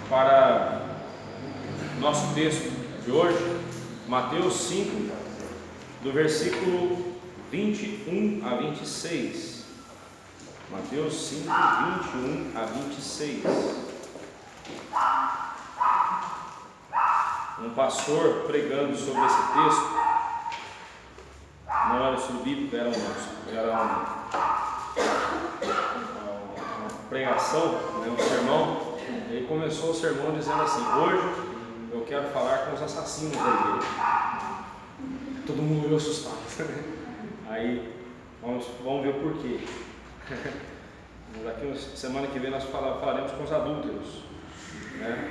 para nosso texto de hoje, Mateus 5, do versículo 21 a 26. Mateus 5, 21 a 26. Um pastor pregando sobre esse texto, não era estudo bíblico, era uma pregação, um sermão. Ele começou o sermão dizendo assim: hoje eu quero falar com os assassinos da igreja. Todo mundo meio assustado. Aí vamos ver o porquê. Daqui semana que vem nós falaremos com os adúlteros, né?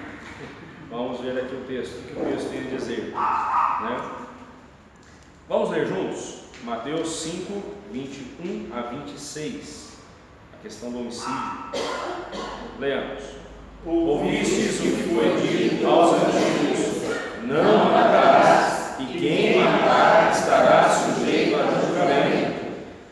Vamos ver aqui o texto, o que o texto tem a dizer, né? Vamos ler juntos Mateus 5, 21 a 26, a questão do homicídio. Leamos. Ouvistes o que foi dito aos antigos: não matarás, e quem matar estará sujeito a julgamento.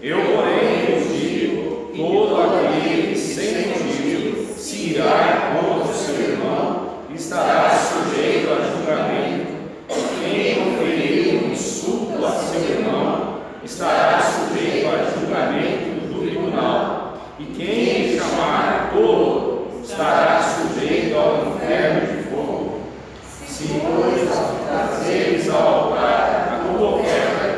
Eu, porém, vos digo: todo aquele que sem motivo se irá contra o seu irmão estará sujeito a julgamento. E quem proferir um insulto a seu irmão estará sujeito a julgamento do tribunal. E quem chamar tolo estará sujeito ao inferno de fogo. Se, pois, trazeres ao altar a tua oferta,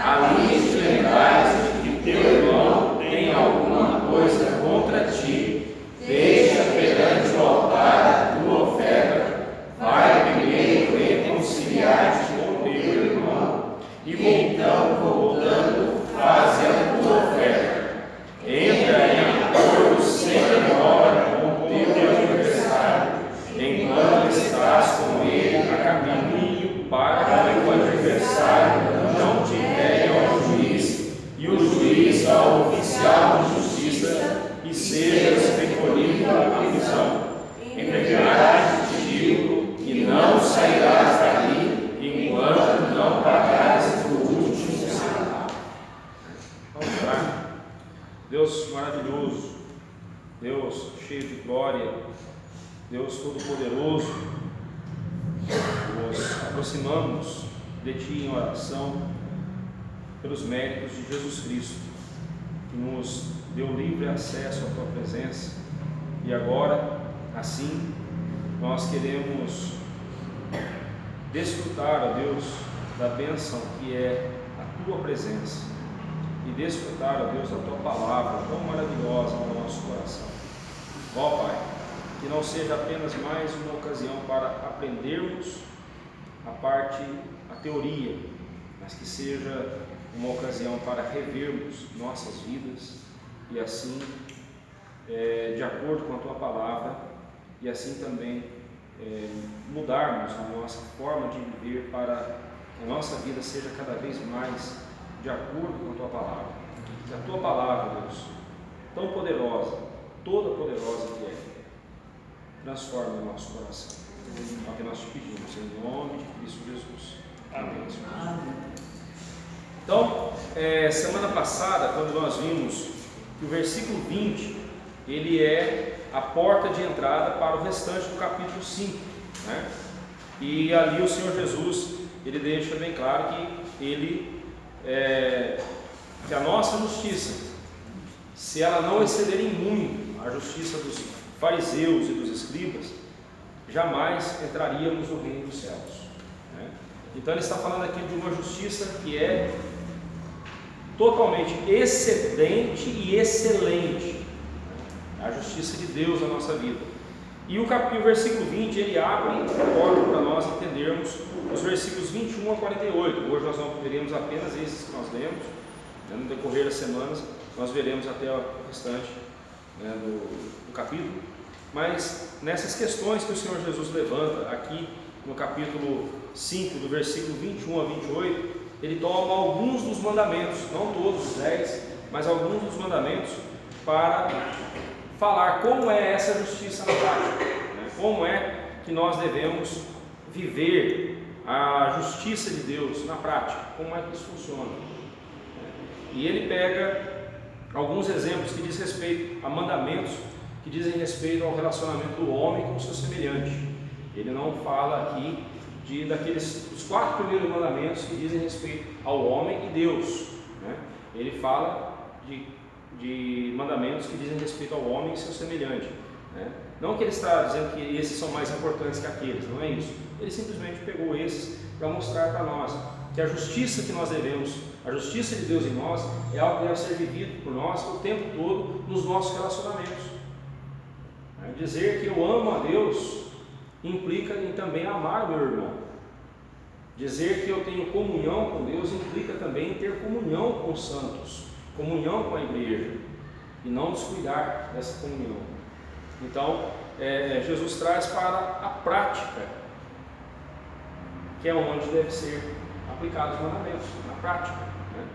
ali te lembrares de que teu irmão tem alguma coisa contra ti, deixa perante o altar a tua oferta, vai primeiro reconciliar-te com teu irmão, e então, voltando, faze a tua oferta. Entra em acordo sem demora com teu adversário, enquanto estás com ele a caminho, para que o adversário não te entregue ao juiz, e o juiz ao oficial de justiça, e sejas recolhido à prisão. Em verdade te digo que não sairás dali enquanto não pagares o último centavo. Vamos orar. Deus maravilhoso, Deus cheio de glória, Deus todo-poderoso, nos aproximamos de Ti em oração pelos méritos de Jesus Cristo, que nos deu livre acesso à Tua presença, e agora, assim, nós queremos desfrutar, ó Deus, da bênção que é a Tua presença, e desfrutar, ó Deus, da Tua palavra tão maravilhosa no nosso coração. Ó Pai, que não seja apenas mais uma ocasião para aprendermos a teoria, mas que seja uma ocasião para revermos nossas vidas e assim, de acordo com a Tua palavra, e assim também mudarmos a nossa forma de viver para que a nossa vida seja cada vez mais de acordo com a Tua palavra. Que a Tua palavra, Deus, tão poderosa, toda poderosa que é, transforme o nosso coração. É o que nós te pedimos, em nome de Cristo Jesus. Amém. Então, semana passada, quando nós vimos que o versículo 20, ele é a porta de entrada para o restante do capítulo 5, né? E ali o Senhor Jesus, ele deixa bem claro que que a nossa justiça, se ela não exceder em muito a justiça dos fariseus e dos escribas, jamais entraríamos no reino dos céus, né? Então ele está falando aqui de uma justiça que é totalmente excedente e excelente, a justiça de Deus na nossa vida. E o versículo 20, ele abre a porta para nós entendermos os versículos 21 a 48. Hoje nós não veremos apenas esses que nós lemos, né? No decorrer das semanas nós veremos até o restante, né, do capítulo. Mas nessas questões que o Senhor Jesus levanta aqui no capítulo 5, do versículo 21 a 28, ele toma alguns dos mandamentos, não todos os 10, mas alguns dos mandamentos, para falar como é essa justiça na prática, né? Como é que nós devemos viver a justiça de Deus na prática, como é que isso funciona. E ele pega alguns exemplos que diz respeito a mandamentos que dizem respeito ao relacionamento do homem com o seu semelhante. Ele não fala aqui dos 4 primeiros mandamentos que dizem respeito ao homem e Deus, né? Ele fala de mandamentos que dizem respeito ao homem e seu semelhante, né? Não que ele está dizendo que esses são mais importantes que aqueles, não é isso. Ele simplesmente pegou esses para mostrar para nós que a justiça que nós devemos, a justiça de Deus em nós, é algo que deve ser vivido por nós o tempo todo nos nossos relacionamentos. Dizer que eu amo a Deus implica em também amar o meu irmão. Dizer que eu tenho comunhão com Deus implica também em ter comunhão com os santos, comunhão com a igreja, e não descuidar dessa comunhão. Então, Jesus traz para a prática, que é onde deve ser aplicados os mandamentos, na prática, né?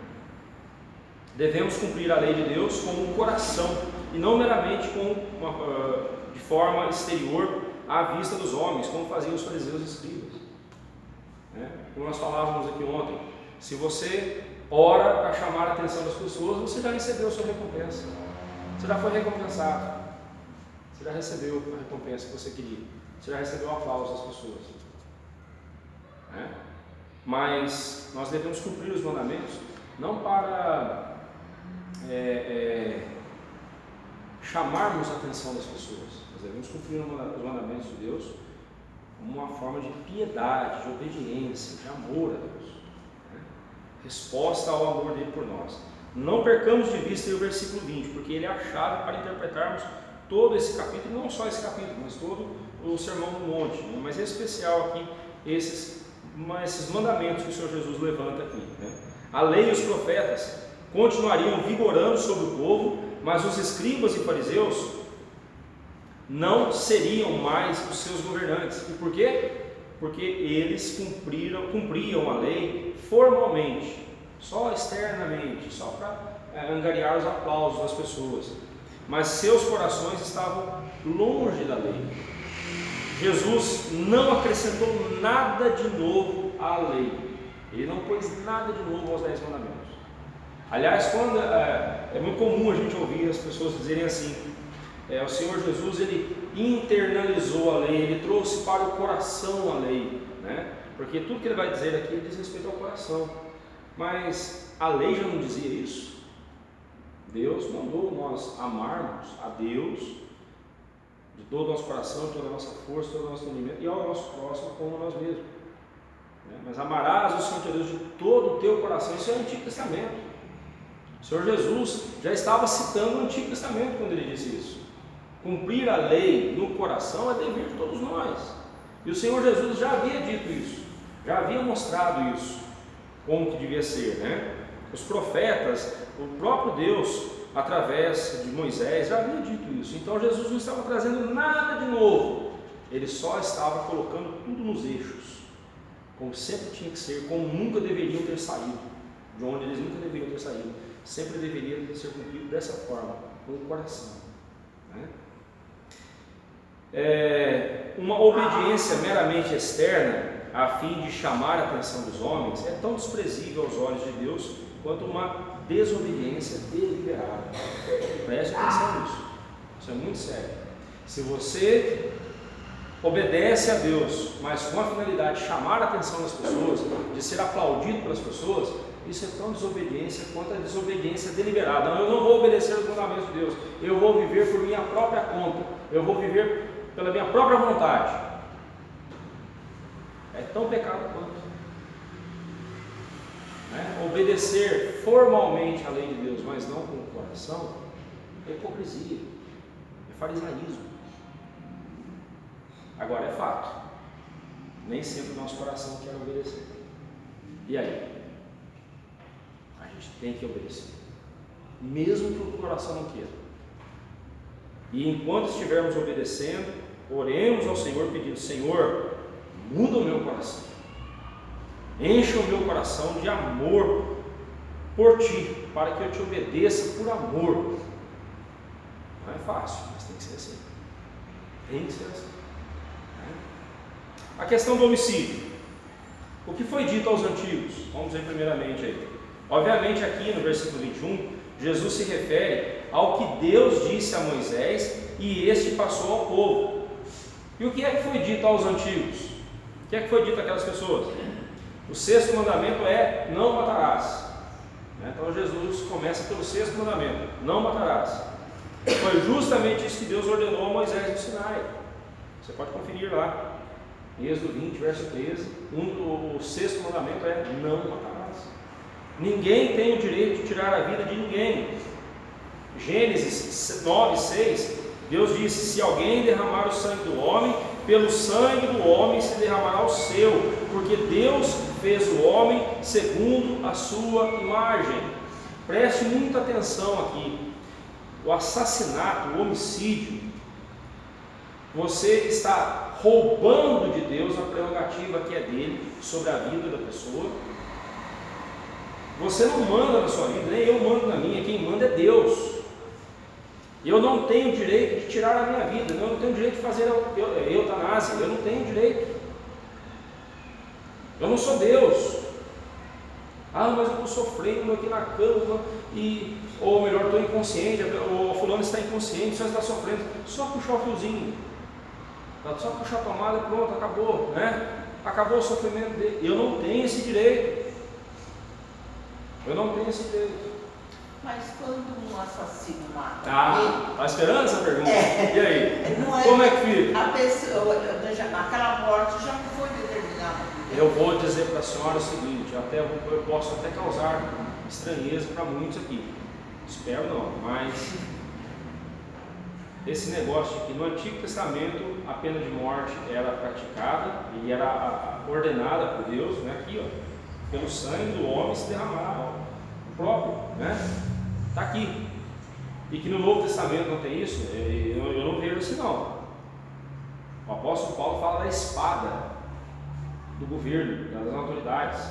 Devemos cumprir a lei de Deus com o coração, e não meramente de forma exterior à vista dos homens, como faziam os fariseus e escribas, né? Como nós falávamos aqui ontem, se você ora para chamar a atenção das pessoas, você já recebeu a sua recompensa, você já foi recompensado, você já recebeu a recompensa que você queria, você já recebeu o aplauso das pessoas, né? Mas nós devemos cumprir os mandamentos não para chamarmos a atenção das pessoas. Nós devemos cumprir os mandamentos de Deus como uma forma de piedade, de obediência, de amor a Deus, né? Resposta ao amor dele por nós. Não percamos de vista o versículo 20, porque ele é a chave para interpretarmos todo esse capítulo, não só esse capítulo, mas todo o Sermão do Monte, né? Mas em especial aqui esses mandamentos que o Senhor Jesus levanta aqui, né? A lei e os profetas continuariam vigorando sobre o povo, mas os escribas e fariseus não seriam mais os seus governantes. E por quê? Porque eles cumpriam a lei formalmente, só externamente, só para angariar os aplausos das pessoas, mas seus corações estavam longe da lei. Jesus não acrescentou nada de novo à lei, ele não pôs nada de novo aos 10 mandamentos. Aliás, é muito comum a gente ouvir as pessoas dizerem assim, o Senhor Jesus ele internalizou a lei, ele trouxe para o coração a lei, né? Porque tudo que ele vai dizer aqui diz respeito ao coração, mas a lei já não dizia isso. Deus mandou nós amarmos a Deus de todo o nosso coração, de toda a nossa força, todo o nosso entendimento, e ao nosso próximo como nós mesmos, né? Mas amarás o Senhor teu Deus de todo o teu coração. Isso é o Antigo Testamento. O Senhor Jesus já estava citando o Antigo Testamento quando ele disse isso. Cumprir a lei no coração é dever de todos nós, e o Senhor Jesus já havia dito isso, já havia mostrado isso, como que devia ser, né? Os profetas, o próprio Deus, através de Moisés, já havia dito isso. Então Jesus não estava trazendo nada de novo, ele só estava colocando tudo nos eixos, como sempre tinha que ser, como nunca deveriam ter saído, de onde eles nunca deveriam ter saído, sempre deveria ser cumprido dessa forma, com o coração, né? Uma obediência meramente externa, a fim de chamar a atenção dos homens, é tão desprezível aos olhos de Deus quanto uma desobediência deliberada. Preste atenção nisso, isso é muito sério. Se você obedece a Deus, mas com a finalidade de chamar a atenção das pessoas, de ser aplaudido pelas pessoas, isso é tão desobediência quanto a desobediência deliberada. Não, eu não vou obedecer os mandamentos de Deus, eu vou viver por minha própria conta, eu vou viver pela minha própria vontade. É tão pecado quanto, né? Obedecer formalmente a lei de Deus, mas não com o coração, é hipocrisia, é farisaísmo. Agora é fato, nem sempre o nosso coração quer obedecer. E aí? A gente tem que obedecer, mesmo que o coração não queira. E enquanto estivermos obedecendo, oremos ao Senhor pedindo: Senhor, muda o meu coração, encha o meu coração de amor por Ti, para que eu te obedeça por amor. Não é fácil, mas tem que ser assim. Tem que ser assim. A questão do homicídio. O que foi dito aos antigos? Vamos ver primeiramente aí. Obviamente aqui no versículo 21, Jesus se refere ao que Deus disse a Moisés e este passou ao povo. E o que é que foi dito aos antigos? O que é que foi dito àquelas pessoas? O 6º mandamento é: não matarás. Então Jesus começa pelo 6º mandamento: não matarás. Foi justamente isso que Deus ordenou a Moisés no Sinai. Você pode conferir lá, Êxodo 20, verso 13. O 6º mandamento é: não matarás. Ninguém tem o direito de tirar a vida de ninguém. Gênesis 9, 6, Deus disse: se alguém derramar o sangue do homem, pelo sangue do homem se derramará o seu, porque Deus fez o homem segundo a sua imagem. Preste muita atenção aqui. O assassinato, o homicídio, você está roubando de Deus a prerrogativa que é dele sobre a vida da pessoa. Você não manda na sua vida, nem eu mando na minha, quem manda é Deus. Eu não tenho direito de tirar a minha vida, eu não tenho direito de fazer eutanásia, eu não tenho direito. Eu não sou Deus. Ah, mas eu estou sofrendo aqui na cama, ou melhor, estou inconsciente, ou fulano está inconsciente, só está sofrendo. Só puxar o fiozinho, só puxar a tomada e pronto, acabou, né? Acabou o sofrimento dele. Eu não tenho esse direito. Eu não tenho esse direito. Mas quando um assassino mata está esperando essa pergunta? E aí? Não é, como é que fica? A pessoa, aquela morte já não foi determinada por Deus. Eu vou dizer para a senhora o seguinte: eu posso até causar estranheza para muitos aqui. Espero não, mas esse negócio de que no Antigo Testamento a pena de morte era praticada e era ordenada por Deus, né? Aqui, ó, pelo sangue do homem se derramar o próprio, né? Está aqui. E que no Novo Testamento não tem isso, eu não vejo assim não. O apóstolo Paulo fala da espada do governo, das autoridades,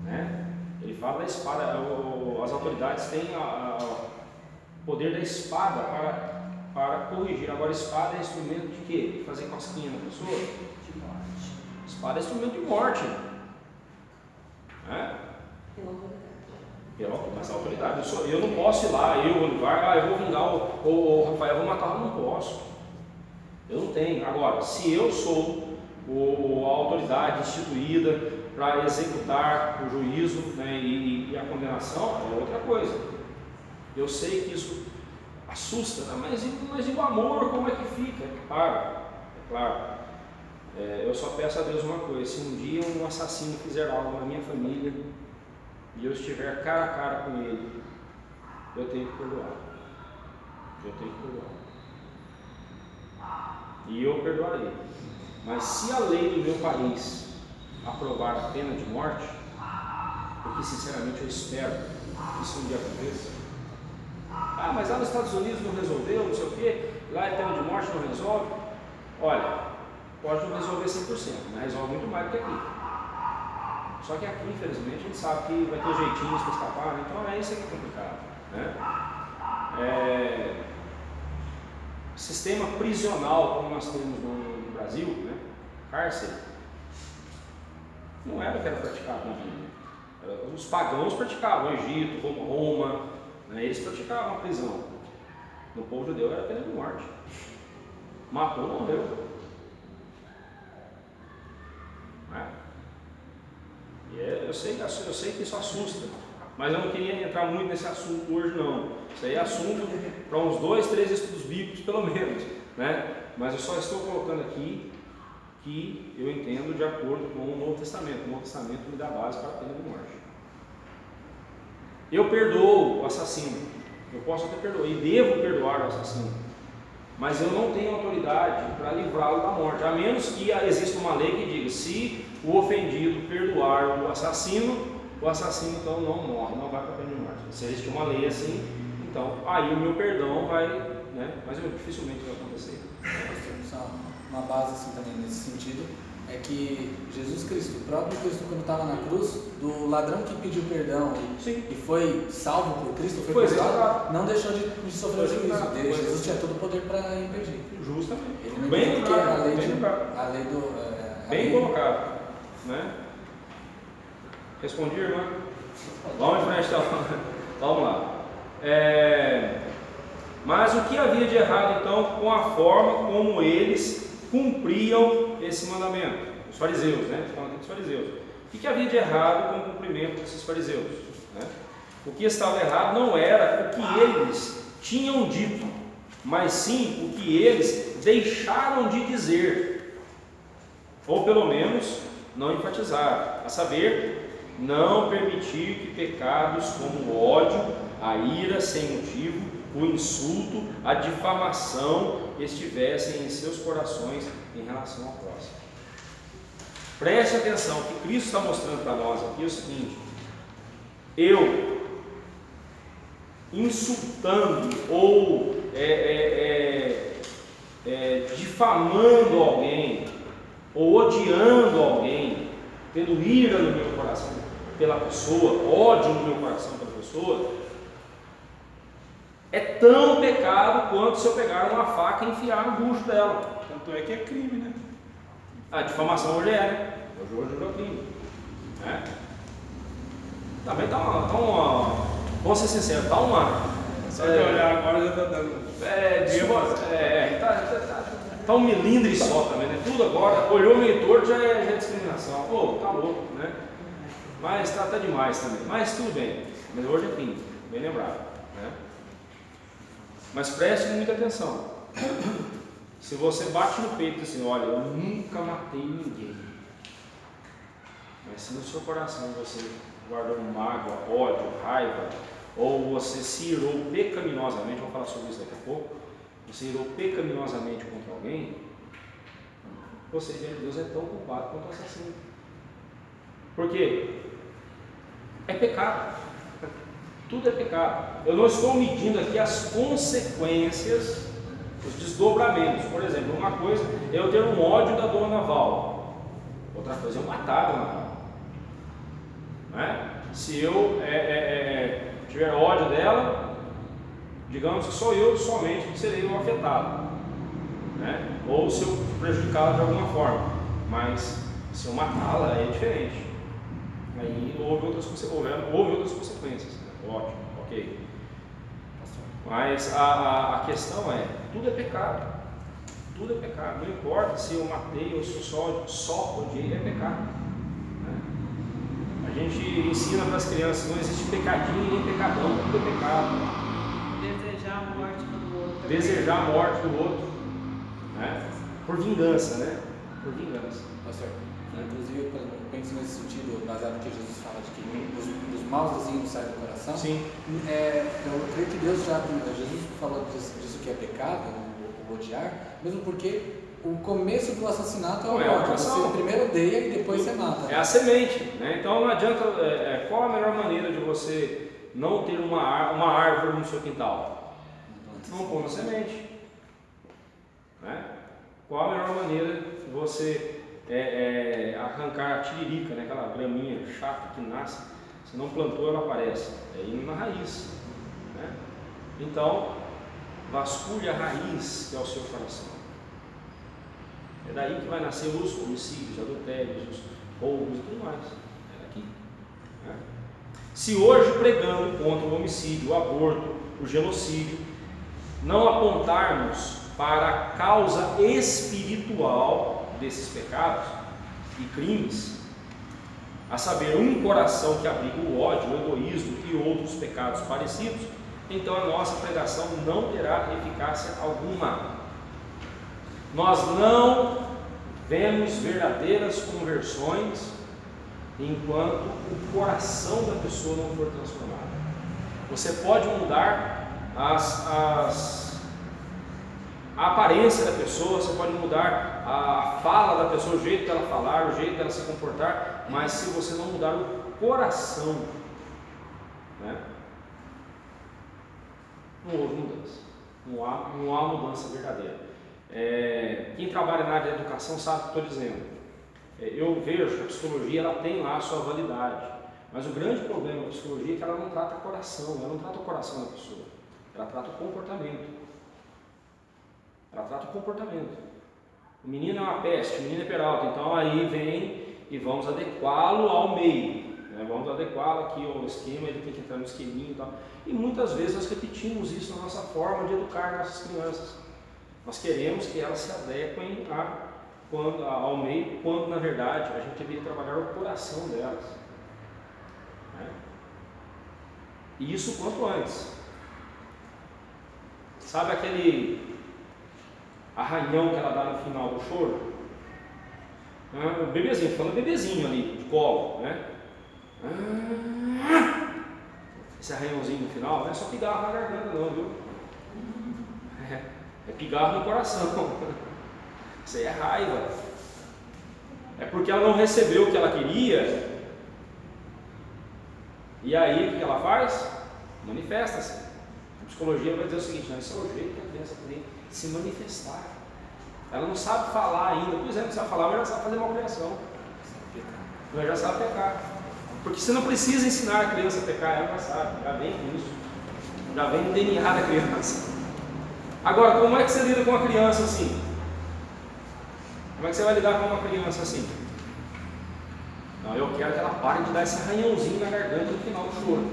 né? Ele fala da espada, as autoridades têm o poder da espada para corrigir. Agora, espada é instrumento de quê? De fazer cosquinha na pessoa? De morte. Espada é instrumento de morte, né? Mas a autoridade, eu não posso ir lá, eu vou vingar o Rafael, eu vou matar, eu não posso. Eu não tenho. Agora, se eu sou a autoridade instituída para executar o juízo, né, e a condenação, é outra coisa. Eu sei que isso assusta, né? mas e o amor, como é que fica? É claro. Eu só peço a Deus uma coisa: se um dia um assassino fizer algo na minha família e eu estiver cara a cara com ele, eu tenho que perdoar. E eu perdoarei. Mas se a lei do meu país aprovar a pena de morte, porque sinceramente eu espero que isso um dia aconteça. Ah, mas lá nos Estados Unidos não resolveu, não sei o quê, lá é pena de morte, não resolve. Olha, pode não resolver 100%, mas resolve muito mais do que aqui. Só que aqui, infelizmente, a gente sabe que vai ter jeitinhos para escapar, né? Então isso aqui é complicado, né? Sistema prisional, como nós temos no Brasil, né? Cárcere, não era o que era praticado na Bíblia. Os pagãos praticavam, o Egito, Roma, né? Eles praticavam a prisão. No povo judeu era pena de morte. Matou, morreu. Eu sei que isso assusta, mas eu não queria entrar muito nesse assunto hoje não. Isso aí é assunto para uns 2, 3 estudos bíblicos pelo menos, né? Mas eu só estou colocando aqui que eu entendo de acordo com o Novo Testamento. O Novo Testamento me dá base para a pena de morte. Eu perdoo o assassino, eu posso até perdoar, e devo perdoar o assassino, mas eu não tenho autoridade para livrá-lo da morte, a menos que exista uma lei que diga: se o ofendido perdoar o assassino então não morre, não vai para a pena de morte. Se existe uma lei assim, então aí o meu perdão vai, né? Mas dificilmente vai acontecer. Uma base assim também nesse sentido é que Jesus Cristo, o próprio Cristo, quando estava na cruz, do ladrão que pediu perdão e foi salvo por Cristo, foi perdoado, não deixou de sofrer o juízo. Jesus tinha todo o poder para impedir. Justamente. Ele não Bem bem colocado, né? Respondi, irmã? Vamos em frente, então. Vamos lá. Mas o que havia de errado então com a forma como eles cumpriam esse mandamento? Os fariseus, né? Falando aqui dos fariseus. O que havia de errado com o cumprimento desses fariseus? Né? O que estava errado não era o que eles tinham dito, mas sim o que eles deixaram de dizer, ou pelo menos não enfatizaram, a saber, não permitir que pecados como o ódio, a ira sem motivo, o insulto, a difamação estivessem em seus corações em relação ao próximo. Preste atenção, o que Cristo está mostrando para nós aqui é o seguinte: eu insultando ou difamando alguém, ou odiando alguém, tendo ira no meu coração pela pessoa, ódio no meu coração pela pessoa, é tão pecado quanto se eu pegar uma faca e enfiar no bucho dela. Tanto é que é crime, né? A difamação hoje é, né? Hoje é crime. Né? Também tá uma. Vamos ser sinceros, tá uma. Só de olhar agora já tá dando. Tá um milindre só também, né? Tudo agora, olhou meio torto já é discriminação. Pô, tá louco, né? Mas tá demais também. Mas tudo bem. Mas hoje é crime, bem lembrado. Né? Mas preste muita atenção. Se você bate no peito e diz assim, olha, eu nunca matei ninguém, mas se no seu coração você guardou mágoa, ódio, raiva, ou você se irou pecaminosamente, vamos falar sobre isso daqui a pouco, você irou pecaminosamente contra alguém, você diante de Deus é tão culpado quanto o assassino. Por quê? É pecado. Tudo é pecado. Eu não estou medindo aqui as consequências, os desdobramentos. Por exemplo, uma coisa é eu ter um ódio da dona Val, outra coisa é eu matar a dona Val. Né? Se eu tiver ódio dela, digamos que sou eu somente que serei o afetado, né? Ou se eu prejudicá-la de alguma forma, mas se eu matá-la é diferente. Aí houve outras consequências. Ótimo, ok. Mas a questão é, tudo é pecado. Tudo é pecado. Não importa se eu matei ou se só odiei, é pecado. Né? A gente ensina para as crianças, não existe pecadinho nem pecadão, tudo é pecado. Desejar a morte do outro. Desejar a morte do outro. Né? Por vingança, né? Por vingança. Pastor, inclusive eu penso nesse sentido, baseado no que Jesus fala de que os maus desígnios saem do coração. Sim. Eu creio que Jesus falou disso que é pecado, o odiar, mesmo porque o começo do assassinato é o ódio. Você primeiro odeia e depois você mata. É a semente, né? Então não adianta. Qual a melhor maneira de você não ter uma árvore no seu quintal? Não pôr na semente. Né? Qual a melhor maneira de você arrancar a tiririca, né? Aquela graminha chata que nasce, se não plantou ela aparece, é indo na raiz, né? Então vasculhe a raiz que é o seu coração, é daí que vai nascer os homicídios, adultérios, os roubos e tudo mais, é daqui, né? Se hoje pregando contra o homicídio, o aborto, o genocídio, não apontarmos para a causa espiritual desses pecados e crimes, a saber, um coração que abriga o ódio, o egoísmo e outros pecados parecidos, então a nossa pregação não terá eficácia alguma. Nós não vemos verdadeiras conversões enquanto o coração da pessoa não for transformado. Você pode mudar a aparência da pessoa, você pode mudar a fala da pessoa, o jeito dela falar, o jeito dela se comportar, mas se você não mudar o coração, né, não houve mudança, não há mudança verdadeira. Quem trabalha na área da educação sabe o que estou dizendo. Eu vejo que a psicologia ela tem lá a sua validade, mas o grande problema da psicologia é que ela não trata o coração, ela não trata o coração da pessoa, ela trata o comportamento. Ela trata o comportamento. O menino é uma peste, o menino é peralta, então aí vem e vamos adequá-lo ao meio. Né? Vamos adequá-lo aqui ao esquema, ele tem que entrar no esqueminho e tal. E muitas vezes nós repetimos isso na nossa forma de educar nossas crianças. Nós queremos que elas se adequem ao meio, quando na verdade a gente deveria trabalhar o coração delas. Né? E isso quanto antes. Sabe aquele arranhão que ela dá no final do choro? O bebezinho, falando bebezinho ali, de colo, né? Esse arranhãozinho no final não é só pigarro na garganta não, viu? É pigarro no coração. Isso aí é raiva. É porque ela não recebeu o que ela queria. E aí o que ela faz? Manifesta-se. A psicologia vai dizer o seguinte: não, esse é o jeito que a criança tem de se manifestar. Ela não sabe falar ainda, por exemplo, não sabe falar, mas já sabe fazer malcriação. Ela já sabe pecar. Porque você não precisa ensinar a criança a pecar, ela já sabe, já vem com isso. Já vem no DNA da criança. Agora, como é que você lida com uma criança assim? Como é que você vai lidar com uma criança assim? Não, eu quero que ela pare de dar esse arranhãozinho na garganta no final do choro.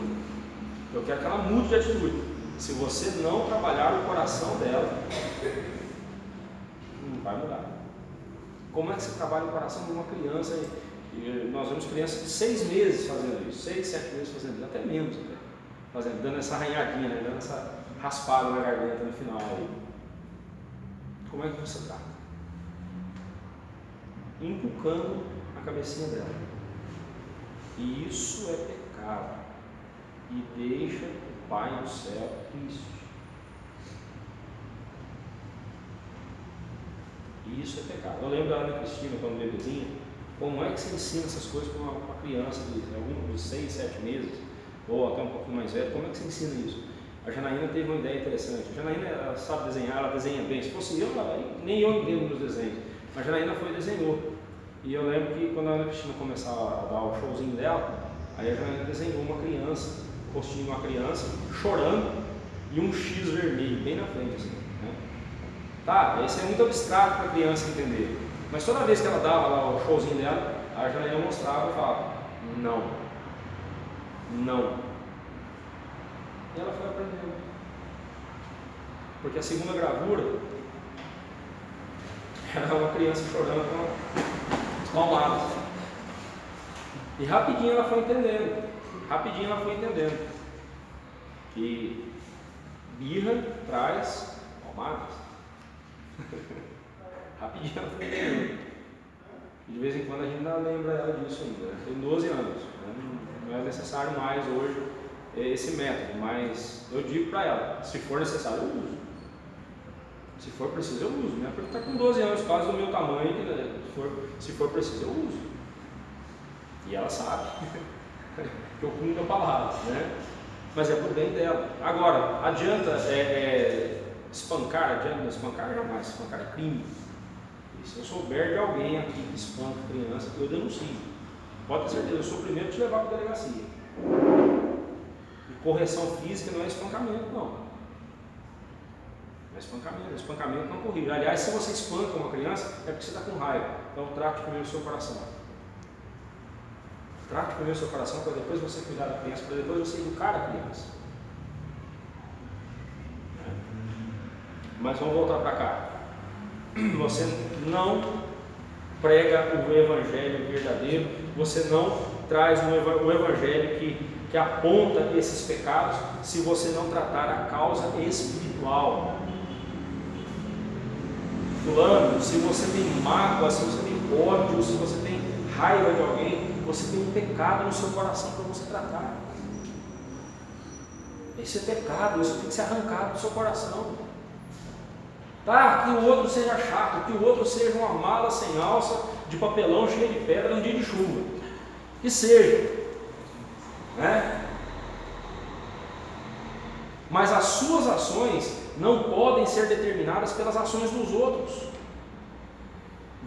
Eu quero que ela mude de atitude. Se você não trabalhar o coração dela, não vai mudar. Como é que você trabalha o coração de uma criança? E nós vemos crianças de 6 meses fazendo isso, 6, 7 meses fazendo isso, até menos, né? Dando essa arranhadinha, né? Dando essa raspada na garganta no final. Aí. Como é que você trata? Inculcando a cabecinha dela. E isso é pecado. E deixa o Pai do céu triste. E isso é pecado. Eu lembro da Ana Cristina, quando bebezinha, como é que você ensina essas coisas para uma criança de 6, 7 meses, ou até um pouquinho mais velho, como é que você ensina isso? A Janaína teve uma ideia interessante. A Janaína, ela sabe desenhar, ela desenha bem. Se fosse eu, nem eu entendo nos desenhos. Mas a Janaína foi e desenhou. E eu lembro que quando a Ana Cristina começava a dar o showzinho dela, aí a Janaína desenhou uma criança, o rostinho de uma criança, chorando, e um X vermelho, bem na frente, assim, né? Tá, esse é muito abstrato para a criança entender. Mas toda vez que ela dava lá o showzinho dela, a Janaína mostrava e falava, não. Não. E ela foi aprendendo. Porque a segunda gravura era uma criança chorando com as palmadas. E rapidinho ela foi entendendo. Que birra traz palmadas. Rapidinho ela foi entendendo. E de vez em quando a gente ainda lembra ela disso ainda. Né? Tem 12 anos. Né? Não é necessário mais hoje esse método, mas eu digo para ela, se for necessário eu uso. Se for preciso eu uso. Minha filha está com 12 anos, quase do meu tamanho, se for preciso eu uso. E ela sabe que eu cumpro a palavra, né? Mas é por bem dela. Agora, adianta espancar? Adianta espancar? Jamais. Espancar é crime. E se eu souber de alguém aqui que espanca criança, eu denuncio. Pode ter certeza, eu sou o primeiro a te levar para a delegacia. E correção física não é espancamento, não. Não é espancamento, espancamento não corrige. Aliás, se você espanca uma criança, é porque você está com raiva. Então trate primeiro o seu coração. Trate primeiro o seu coração para depois você cuidar da criança, para depois você educar a criança. Mas vamos voltar para cá. Você não prega o evangelho verdadeiro, você não traz o evangelho que aponta esses pecados, se você não tratar a causa espiritual. Fulano, se você tem mágoa, se você tem ódio, se você tem raiva de alguém, você tem um pecado no seu coração para você tratar. Esse é pecado, isso tem que ser arrancado do seu coração. Tá, que o outro seja chato, que o outro seja uma mala sem alça, de papelão cheia de pedra num dia de chuva. Que seja. Né? Mas as suas ações não podem ser determinadas pelas ações dos outros.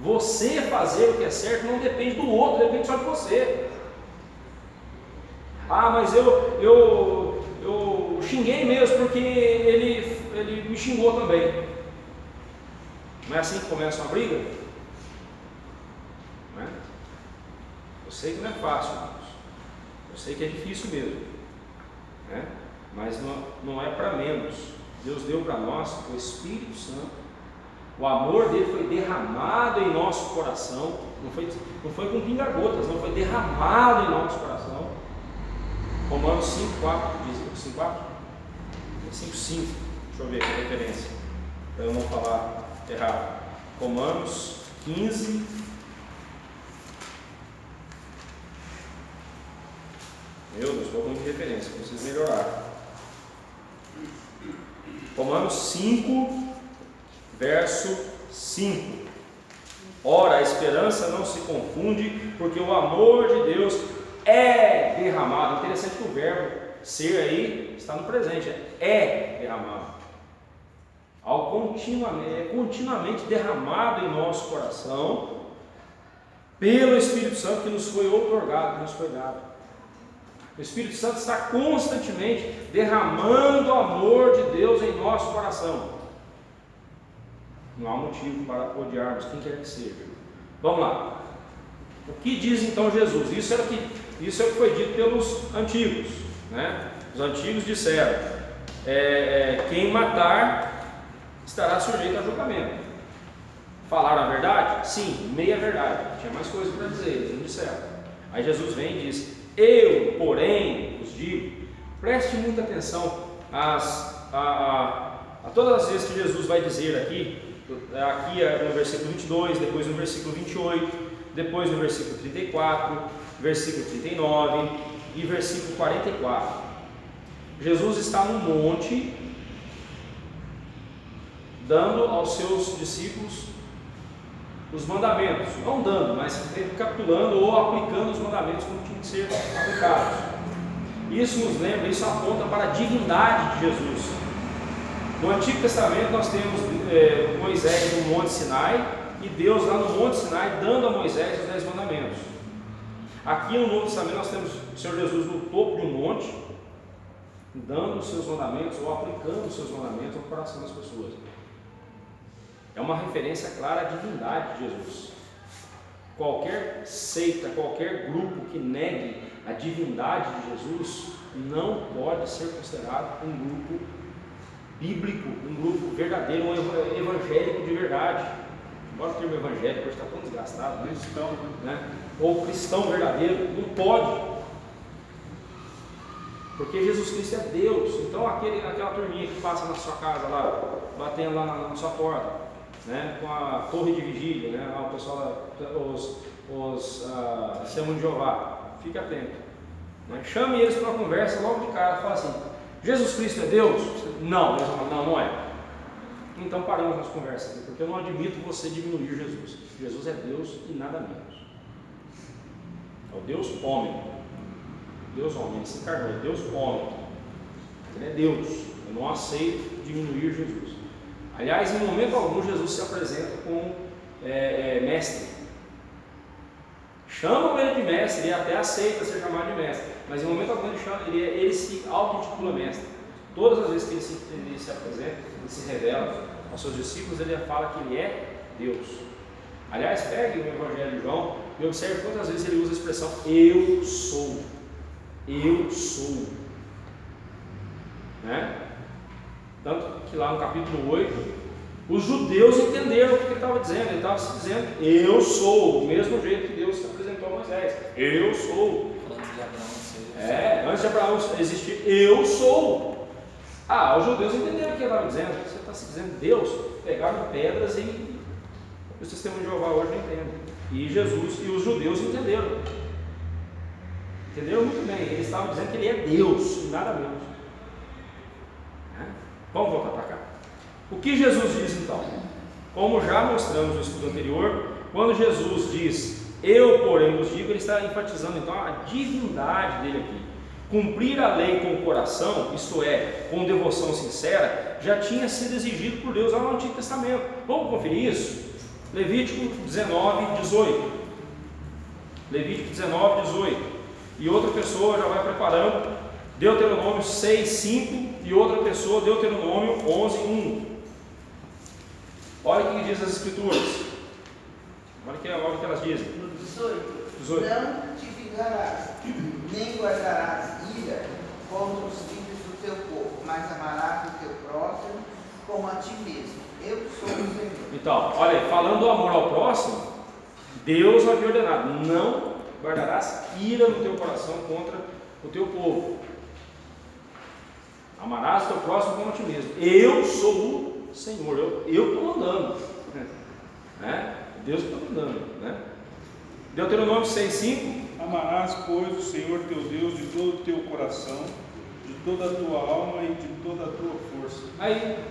Você fazer o que é certo não depende do outro, depende só de você. Ah, mas eu xinguei mesmo porque ele me xingou também. Não é assim que começa uma briga? Não é? Eu sei que não é fácil, irmãos. Eu sei que é difícil mesmo, né? Mas não é para menos. Deus deu para nós o Espírito Santo. O amor dele foi derramado em nosso coração. Não foi com pinga-gotas, não, foi derramado em nosso coração. Romanos 5,4 diz, 5,4? 5,5. Deixa eu ver aqui a referência, para eu não falar errado. Romanos 15. Meu Deus, estou ruim de referência, preciso melhorar. Romanos 5, verso 5. Ora, a esperança não se confunde, porque o amor de Deus é derramado. Interessante que o verbo ser aí está no presente, é derramado. Algo continuamente derramado em nosso coração, pelo Espírito Santo que nos foi outorgado, que nos foi dado. O Espírito Santo está constantemente derramando o amor de Deus em nosso coração. Não há motivo para odiarmos quem quer que seja. Vamos lá. O que diz então Jesus? Isso é o que foi dito pelos antigos, né? Os antigos disseram: quem matar estará sujeito a julgamento. Falaram a verdade? Sim, meia verdade. Tinha mais coisas para dizer, eles não disseram. Aí Jesus vem e diz: eu, porém, os digo. Preste muita atenção a todas as vezes que Jesus vai dizer aqui no versículo 22, depois no versículo 28, depois no versículo 34, versículo 39 e versículo 44. Jesus está no monte, dando aos seus discípulos os mandamentos, não dando, mas recapitulando ou aplicando os mandamentos como tinham que ser aplicados. Isso nos lembra, isso aponta para a divindade de Jesus. No Antigo Testamento nós temos Moisés no Monte Sinai e Deus lá no Monte Sinai dando a Moisés os 10 mandamentos. Aqui no Novo Testamento nós temos o Senhor Jesus no topo de um monte, dando os seus mandamentos ou aplicando os seus mandamentos ao coração das pessoas. É uma referência clara à divindade de Jesus. Qualquer seita, qualquer grupo que negue a divindade de Jesus não pode ser considerado um grupo bíblico, um grupo verdadeiro, um evangélico de verdade. Embora o termo evangélico hoje está tão desgastado, Cristão, né? Ou cristão verdadeiro, não pode. Porque Jesus Cristo é Deus. Então aquela turminha que passa na sua casa lá, batendo lá na sua porta, né, com a torre de vigília, né, o pessoal, os Testemunhos de Jeová, fique atento, né, chame eles para uma conversa logo de cara, fala assim: Jesus Cristo é Deus? Não, eles vão falar: não é. Então paramos nossa conversa aqui, porque eu não admito você diminuir Jesus. Jesus é Deus e nada menos. É o Deus homem. Deus homem, ele se encarnou, é Deus homem. Ele é Deus. Eu não aceito diminuir Jesus. Aliás, em momento algum, Jesus se apresenta como mestre. Chamam ele de mestre, ele até aceita ser chamado de mestre, mas em momento algum ele se auto-intitula mestre. Todas as vezes que ele se apresenta, ele se revela aos seus discípulos, ele fala que ele é Deus. Aliás, pegue o Evangelho de João e observe quantas vezes ele usa a expressão eu sou. Eu sou. Né? Tanto que lá no capítulo 8, os judeus entenderam o que ele estava dizendo. Ele estava se dizendo: eu sou, do mesmo jeito que Deus se apresentou a Moisés. Eu sou. Antes de Abraão antes de Abraão existir, eu sou. Os judeus entenderam o que ele estava dizendo. Você está se dizendo Deus? Pegaram pedras e os Testemunhos de Jeová hoje não entendem. E Jesus e os judeus entenderam. Entenderam muito bem. Eles estavam dizendo que ele é Deus e nada menos. Vamos voltar para cá. O que Jesus diz então? Como já mostramos no estudo anterior, quando Jesus diz eu, porém, vos digo, ele está enfatizando então a divindade dele aqui. Cumprir a lei com o coração, isto é, com devoção sincera, já tinha sido exigido por Deus lá no Antigo Testamento. Vamos conferir isso? Levítico 19, 18. Levítico 19, 18. E outra pessoa já vai preparando. Deuteronômio 6, 5. E outra pessoa, Deuteronômio 11, 1. Olha o que diz as Escrituras. Olha o que elas dizem. 18. 18. Não te instigarás, nem guardarás ira contra os filhos do teu povo, mas amarás o teu próximo como a ti mesmo. Eu sou o Senhor. Então, olha aí, falando do amor ao próximo, Deus havia ordenado: não guardarás ira no teu coração contra o teu povo. Amarás o teu próximo como a ti mesmo. Eu sou o Senhor, eu estou mandando. Né? Deus está mandando. Né? Deuteronômio 6,5. Amarás, pois, o Senhor teu Deus de todo o teu coração, de toda a tua alma e de toda a tua força. Aí,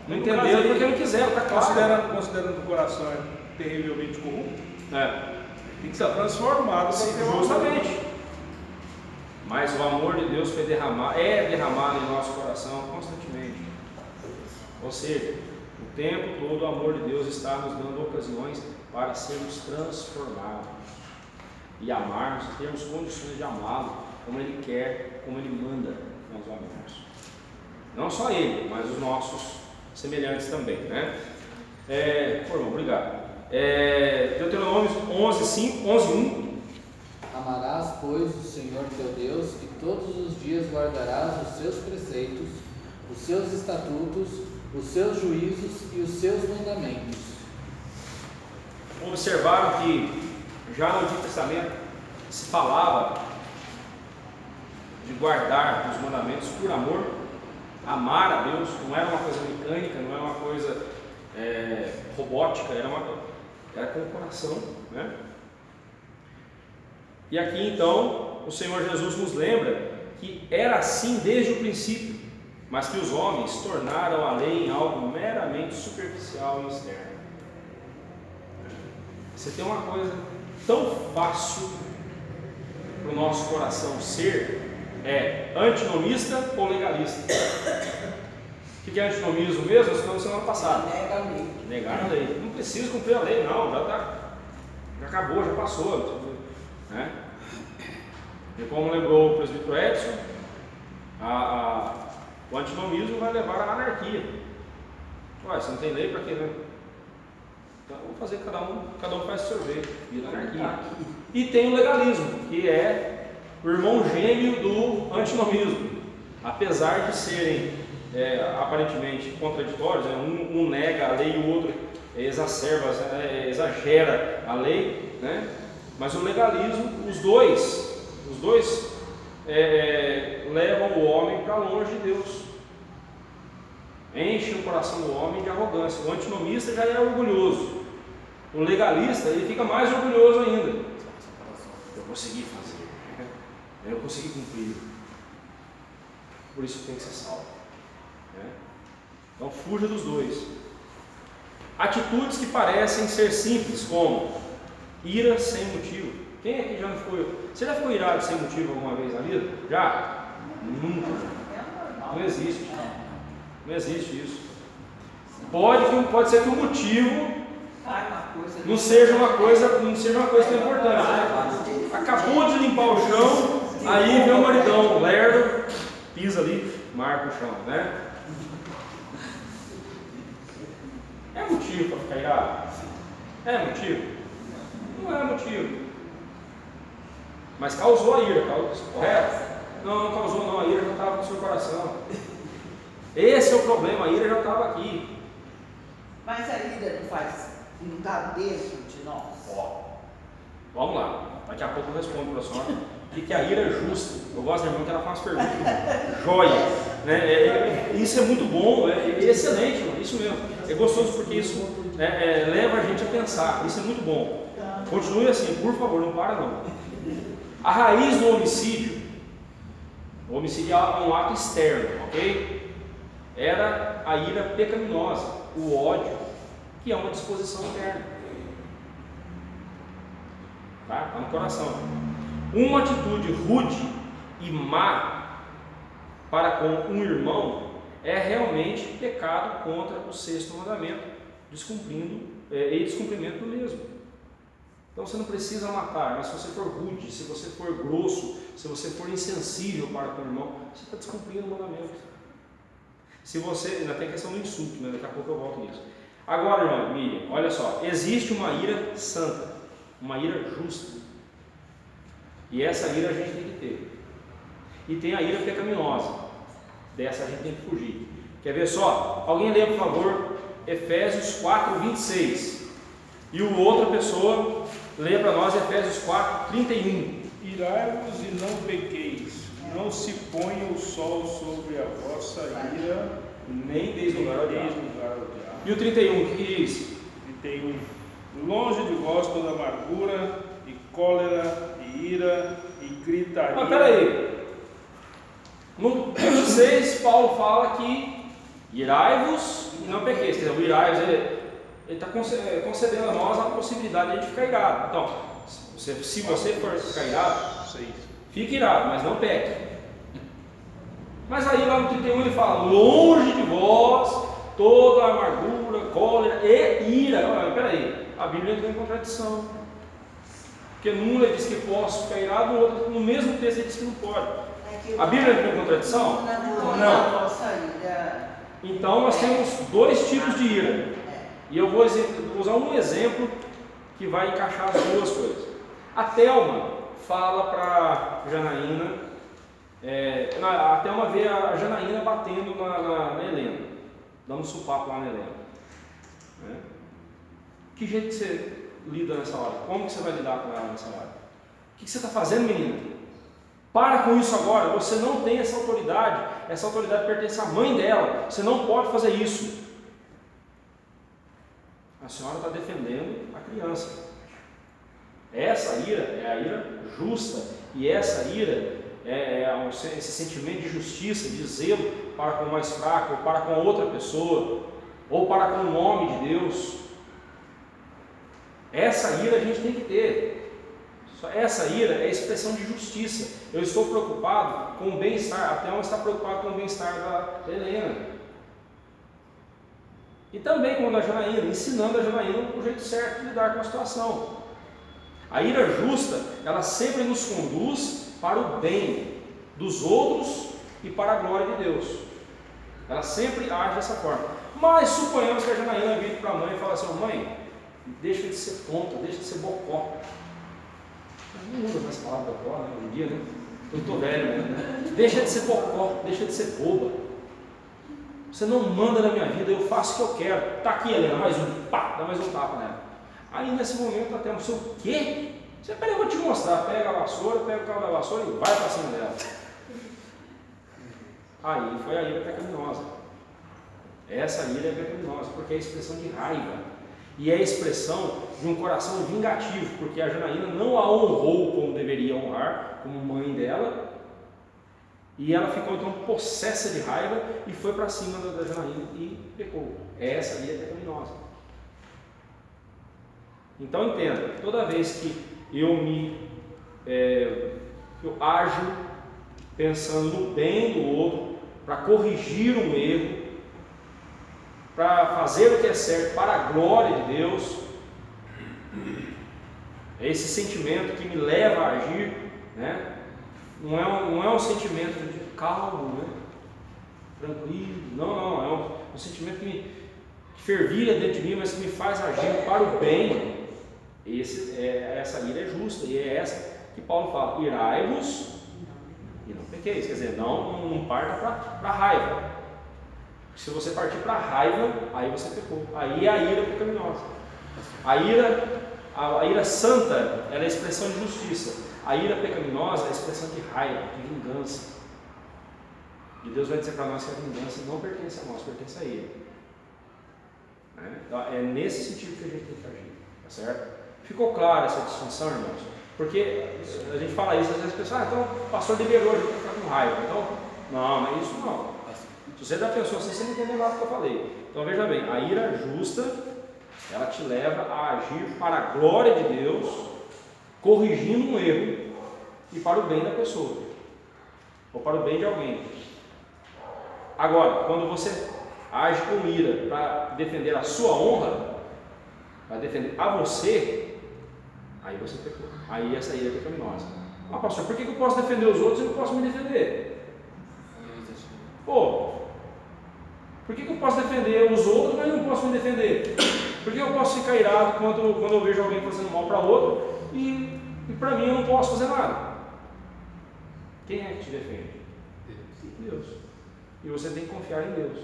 não entenderam porque não quiseram, está claro. Considerando que o coração é terrivelmente corrupto, É. tem que ser transformado. Justamente. Mas o amor de Deus é derramado em nosso coração constantemente. Ou seja, o tempo todo o amor de Deus está nos dando ocasiões para sermos transformados e amarmos, termos condições de amá-lo como Ele quer, como Ele manda que nós o amemos. Não só Ele, mas os nossos semelhantes também, né? Irmão, obrigado. Deuteronômio 11:1. Amarás, pois, o Senhor teu Deus, e todos os dias guardarás os seus preceitos, os seus estatutos, os seus juízos e os seus mandamentos. Observaram que já no Antigo Testamento se falava de guardar os mandamentos por amor, amar a Deus, não era uma coisa mecânica, não era uma coisa robótica, era com o coração, né? E aqui então o Senhor Jesus nos lembra que era assim desde o princípio, mas que os homens tornaram a lei em algo meramente superficial e externo. Você tem uma coisa tão fácil para o nosso coração ser antinomista ou legalista. O que é antinomismo mesmo? Nós falamos semana passada. Nega a lei. Negar a lei. Não precisa cumprir a lei, não. Já acabou, já passou. Né? E como lembrou o presbítero Edson, o antinomismo vai levar à anarquia. Ué, você não tem lei para quê, né? Então vamos fazer cada um faz o seu jeito, vira anarquia. E tem o legalismo, que é o irmão gêmeo do antinomismo. Apesar de serem aparentemente contraditórios, um nega a lei e o outro exagera a lei, né? Mas o legalismo, os dois levam o homem para longe de Deus, enchem o coração do homem de arrogância. O antinomista já é orgulhoso, o legalista ele fica mais orgulhoso ainda. Eu consegui fazer, eu consegui cumprir, por isso tem que ser salvo. Então fuja dos dois. Atitudes que parecem ser simples, como ira sem motivo. Quem aqui já não ficou? Você já ficou irado sem motivo alguma vez na vida? Já? Nunca. Não existe. Não existe isso. Pode ser que o motivo não seja uma coisa tão importante. Né? Acabou de limpar o chão, aí vem o maridão lerdo, pisa ali, marca o chão, né? É motivo para ficar irado? É motivo? Não é motivo. Mas causou a ira, correto? Não causou não, a ira já estava no seu coração. Esse é o problema, a ira já estava aqui. Mas a ira não está dentro de nós. Vamos lá, daqui a pouco eu respondo para a senhora o que é a ira justa. Eu gosto da irmã que ela faz perguntas joia, né? Isso é muito bom, é excelente, mano, isso mesmo. É gostoso porque isso leva a gente a pensar, isso é muito bom. Continue assim, por favor, não para não. A raiz do homicídio, o homicídio é um ato externo, ok? Era a ira pecaminosa, o ódio, que é uma disposição interna. Está no coração. Uma atitude rude e má para com um irmão é realmente pecado contra o sexto mandamento, descumprimento do mesmo. Então você não precisa matar, mas se você for rude, se você for grosso, se você for insensível para com o irmão, você está descumprindo o mandamento. Se você, ainda tem a questão do insulto, né? Daqui a pouco eu volto nisso. Agora, irmã Miriam, olha só, existe uma ira santa, uma ira justa. E essa ira a gente tem que ter. E tem a ira pecaminosa. Dessa a gente tem que fugir. Quer ver só? Alguém lê, por favor, Efésios 4, 26. E o outra pessoa lê para nós Efésios 4, 31. Irai-vos e não pequeis, não se ponha o sol sobre a vossa ira, Nem deis lugar ao diabo. diabo. E o 31, o que diz? 31. Longe de vós toda amargura, e cólera, e ira, e gritaria. Mas peraí. No 26, Paulo fala que irai-vos e não pequeis. Quer dizer, o irai-vos, ele está concedendo a nós a possibilidade de a gente ficar irado. Então, se você for ficar irado, 6. fique irado, mas não peque. Mas aí lá no 31 ele fala: longe de vós toda amargura, cólera e ira. Olha, peraí, a Bíblia entrou em contradição. Porque num ele diz que posso ficar irado, no outro, no mesmo texto ele diz que não pode. A Bíblia entrou em contradição? Não. Então nós temos dois tipos de ira. E eu vou usar um exemplo que vai encaixar as duas coisas. A Thelma fala para Janaína, a Thelma vê a Janaína batendo na Helena, dando um supapo lá na Helena. Né? Que jeito que você lida nessa hora? Como que você vai lidar com ela nessa hora? O que você está fazendo, menina? Para com isso agora, você não tem essa autoridade pertence à mãe dela, você não pode fazer isso. A senhora está defendendo a criança. Essa ira é a ira justa, e essa ira esse sentimento de justiça, de zelo para com o mais fraco, ou para com outra pessoa, ou para com o nome de Deus. Essa ira a gente tem que ter. Essa ira é a expressão de justiça. Eu estou preocupado com o bem-estar, a Thelma está preocupada com o bem-estar da Helena. E também com a Janaína, ensinando a Janaína o jeito certo de lidar com a situação. A ira justa, ela sempre nos conduz para o bem dos outros e para a glória de Deus. Ela sempre age dessa forma. Mas suponhamos que a Janaína vire para a mãe e fale assim: mãe, deixa de ser tonta, deixa de ser bocó. Não usa mais palavra bocó, né, hoje em dia, né? Eu estou velho, né? Deixa de ser bocó, deixa de ser boba. Você não manda na minha vida, eu faço o que eu quero. Está aqui, Helena, mais um, pá, dá mais um tapa nela. Aí nesse momento até o seu quê? Você, peraí, eu vou te mostrar. Pega a vassoura, pega o cabo da vassoura e vai para cima dela. Aí foi a ira pecaminosa. Essa ira é pecaminosa, porque é a expressão de raiva. E é a expressão de um coração vingativo, porque a Janaína não a honrou como deveria honrar, como mãe dela, e ela ficou então possessa de raiva e foi para cima da Janaína e pecou. Essa ira é pecaminosa. Então entenda, toda vez que eu ajo pensando no bem do outro, para corrigir um erro, para fazer o que é certo para a glória de Deus, é esse sentimento que me leva a agir, né? Não é um sentimento de calmo, né? Tranquilo, não, é um sentimento que fervilha dentro de mim, mas que me faz agir para o bem. Essa ira é justa, e é essa que Paulo fala: irai-vos e não pequeis. Quer dizer, não parta para a raiva. Se você partir para a raiva, aí você pecou. Aí é a ira pecaminosa. A ira santa, ela é a expressão de justiça. A ira pecaminosa é a expressão de raiva, de vingança. E Deus vai dizer para nós que a vingança não pertence a nós, pertence a Ele. Então, é nesse sentido que a gente tem que agir, tá certo? Ficou clara essa distinção, irmãos? Porque a gente fala isso, às vezes as pessoas, então o pastor liberou a gente para ficar com raiva. Então, não é isso não. Se você já pensou assim, você não entendeu nada do que eu falei. Então veja bem, a ira justa, ela te leva a agir para a glória de Deus, corrigindo um erro e para o bem da pessoa, ou para o bem de alguém. Agora, quando você age com ira para defender a sua honra, para defender a você, aí você pecou. Aí essa ira é pecaminosa. Ah, pastor, por que eu posso defender os outros e não posso me defender? Pô, por que eu posso defender os outros, mas não posso me defender? Por que eu posso ficar irado quando eu vejo alguém fazendo mal para outro e para mim eu não posso fazer nada? Quem é que te defende? Deus. E você tem que confiar em Deus.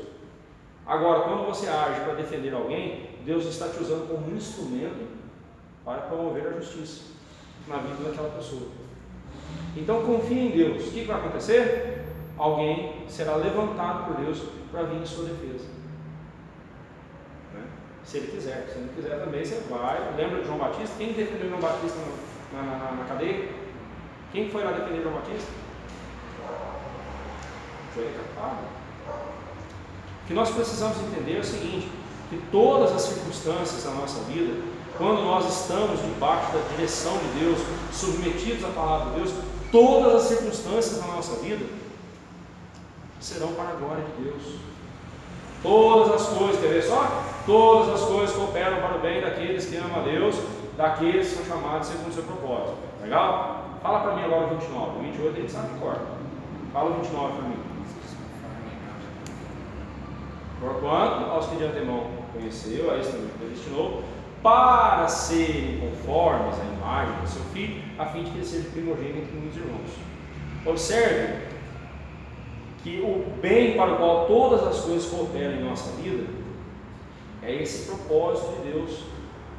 Agora, quando você age para defender alguém, Deus está te usando como um instrumento para promover a justiça na vida daquela pessoa. Então confie em Deus. O que vai acontecer? Alguém será levantado por Deus para vir em sua defesa. Né? Se ele quiser. Se ele não quiser também, você vai. Lembra de João Batista? Quem defendeu João Batista na cadeia? Quem foi lá defender João Batista? Foi capado. O que nós precisamos entender é o seguinte, que todas as circunstâncias da nossa vida, quando nós estamos debaixo da direção de Deus, submetidos à palavra de Deus, todas as circunstâncias da nossa vida serão para a glória de Deus. Todas as coisas, quer ver só? Todas as coisas cooperam para o bem daqueles que amam a Deus, daqueles que são chamados segundo o seu propósito. Legal? Fala para mim agora o 29. O 28 a gente sabe de cor. Fala o 29 para mim. Porquanto aos que de antemão conheceu, a esse também predestinou, para serem conformes à imagem do seu filho, a fim de que ele seja primogênito entre muitos irmãos. Observe que o bem para o qual todas as coisas cooperam em nossa vida é esse propósito de Deus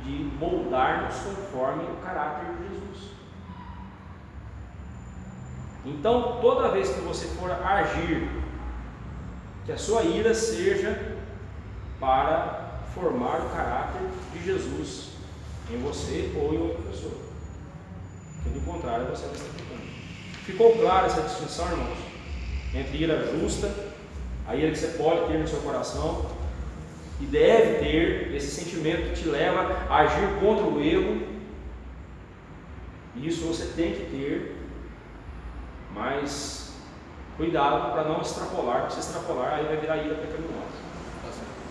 de moldar-nos conforme o caráter de Jesus. Então, toda vez que você for agir, que a sua ira seja para formar o caráter de Jesus em você ou em outra pessoa. Porque do contrário você vai estar pecando. Ficou clara essa distinção, irmãos? Entre ira justa, a ira que você pode ter no seu coração e deve ter, esse sentimento que te leva a agir contra o erro. Isso você tem que ter, mas cuidado para não extrapolar, porque se extrapolar aí vai virar ira pecaminosa.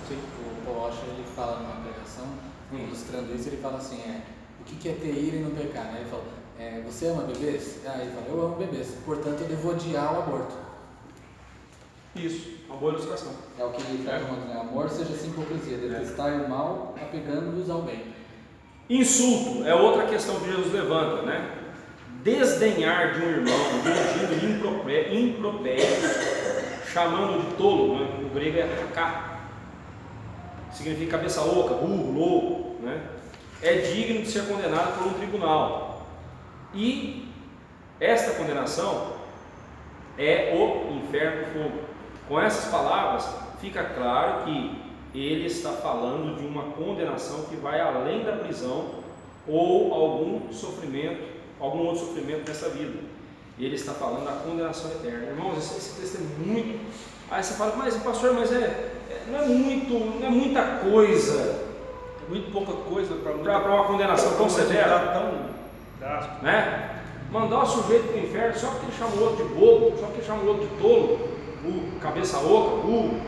Sim. O Paul Washer, ele fala numa pregação, ilustrando isso, ele fala assim, o que é ter ira e não pecar? Né? Ele fala, você ama bebês? Ele fala, eu amo bebês, portanto eu devo odiar o aborto. Isso, uma boa ilustração. É o que ele traz ontem, né? Amor seja sem hipocrisia, detestar o mal, apegando-vos ao bem. Insulto é outra questão que Jesus levanta, né? Desdenhar de um irmão, dirigindo impropério, chamando de tolo, né? No grego é atacar, significa cabeça oca, burro, louco, né? É digno de ser condenado por um tribunal, e esta condenação é o inferno do fogo. Com essas palavras fica claro que ele está falando de uma condenação que vai além da prisão ou algum outro sofrimento nessa vida. Ele está falando da condenação eterna. Irmãos, esse texto é muito. Aí você fala, mas pastor, não é muita coisa. É muito pouca coisa para uma condenação tão severa. Tão drástico. Né? Mandar o sujeito para o inferno só porque ele chamou o outro de bobo, só porque ele chamou o outro de tolo, cabeça oca, burro,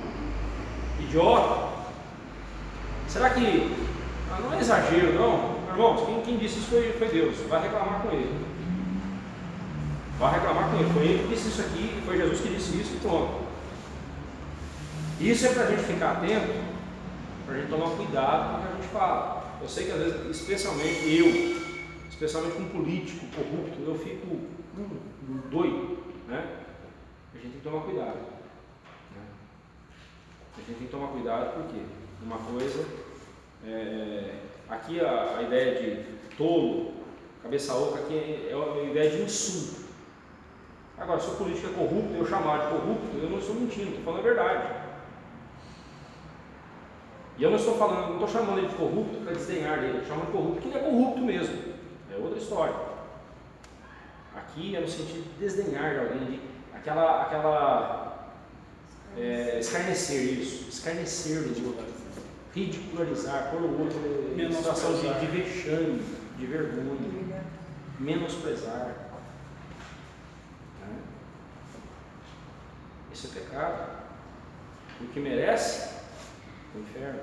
idiota. Será que não é exagero, não? Irmãos, quem disse isso foi Deus. Vai reclamar com ele. Foi ele que disse isso aqui, foi Jesus que disse isso e pronto. Isso é para a gente ficar atento, para a gente tomar cuidado com o que a gente fala. Eu sei que às vezes, especialmente com um político corrupto, eu fico doido, né? A gente tem que tomar cuidado. Né? A gente tem que tomar cuidado porque uma coisa, aqui a ideia de tolo, cabeça oca, aqui é a ideia de insulto. Agora, se o político é corrupto, eu chamar de corrupto, eu não estou mentindo, estou falando a verdade. E eu não estou chamando ele de corrupto para desdenhar dele, estou chamando de corrupto porque ele é corrupto mesmo. É outra história. Aqui é no sentido de desdenhar de alguém, escarnecer isso, escarnecer do outro, ridicularizar, pôr o outro em situação de vexame, de vergonha, menosprezar. Isso é pecado. O que merece o inferno.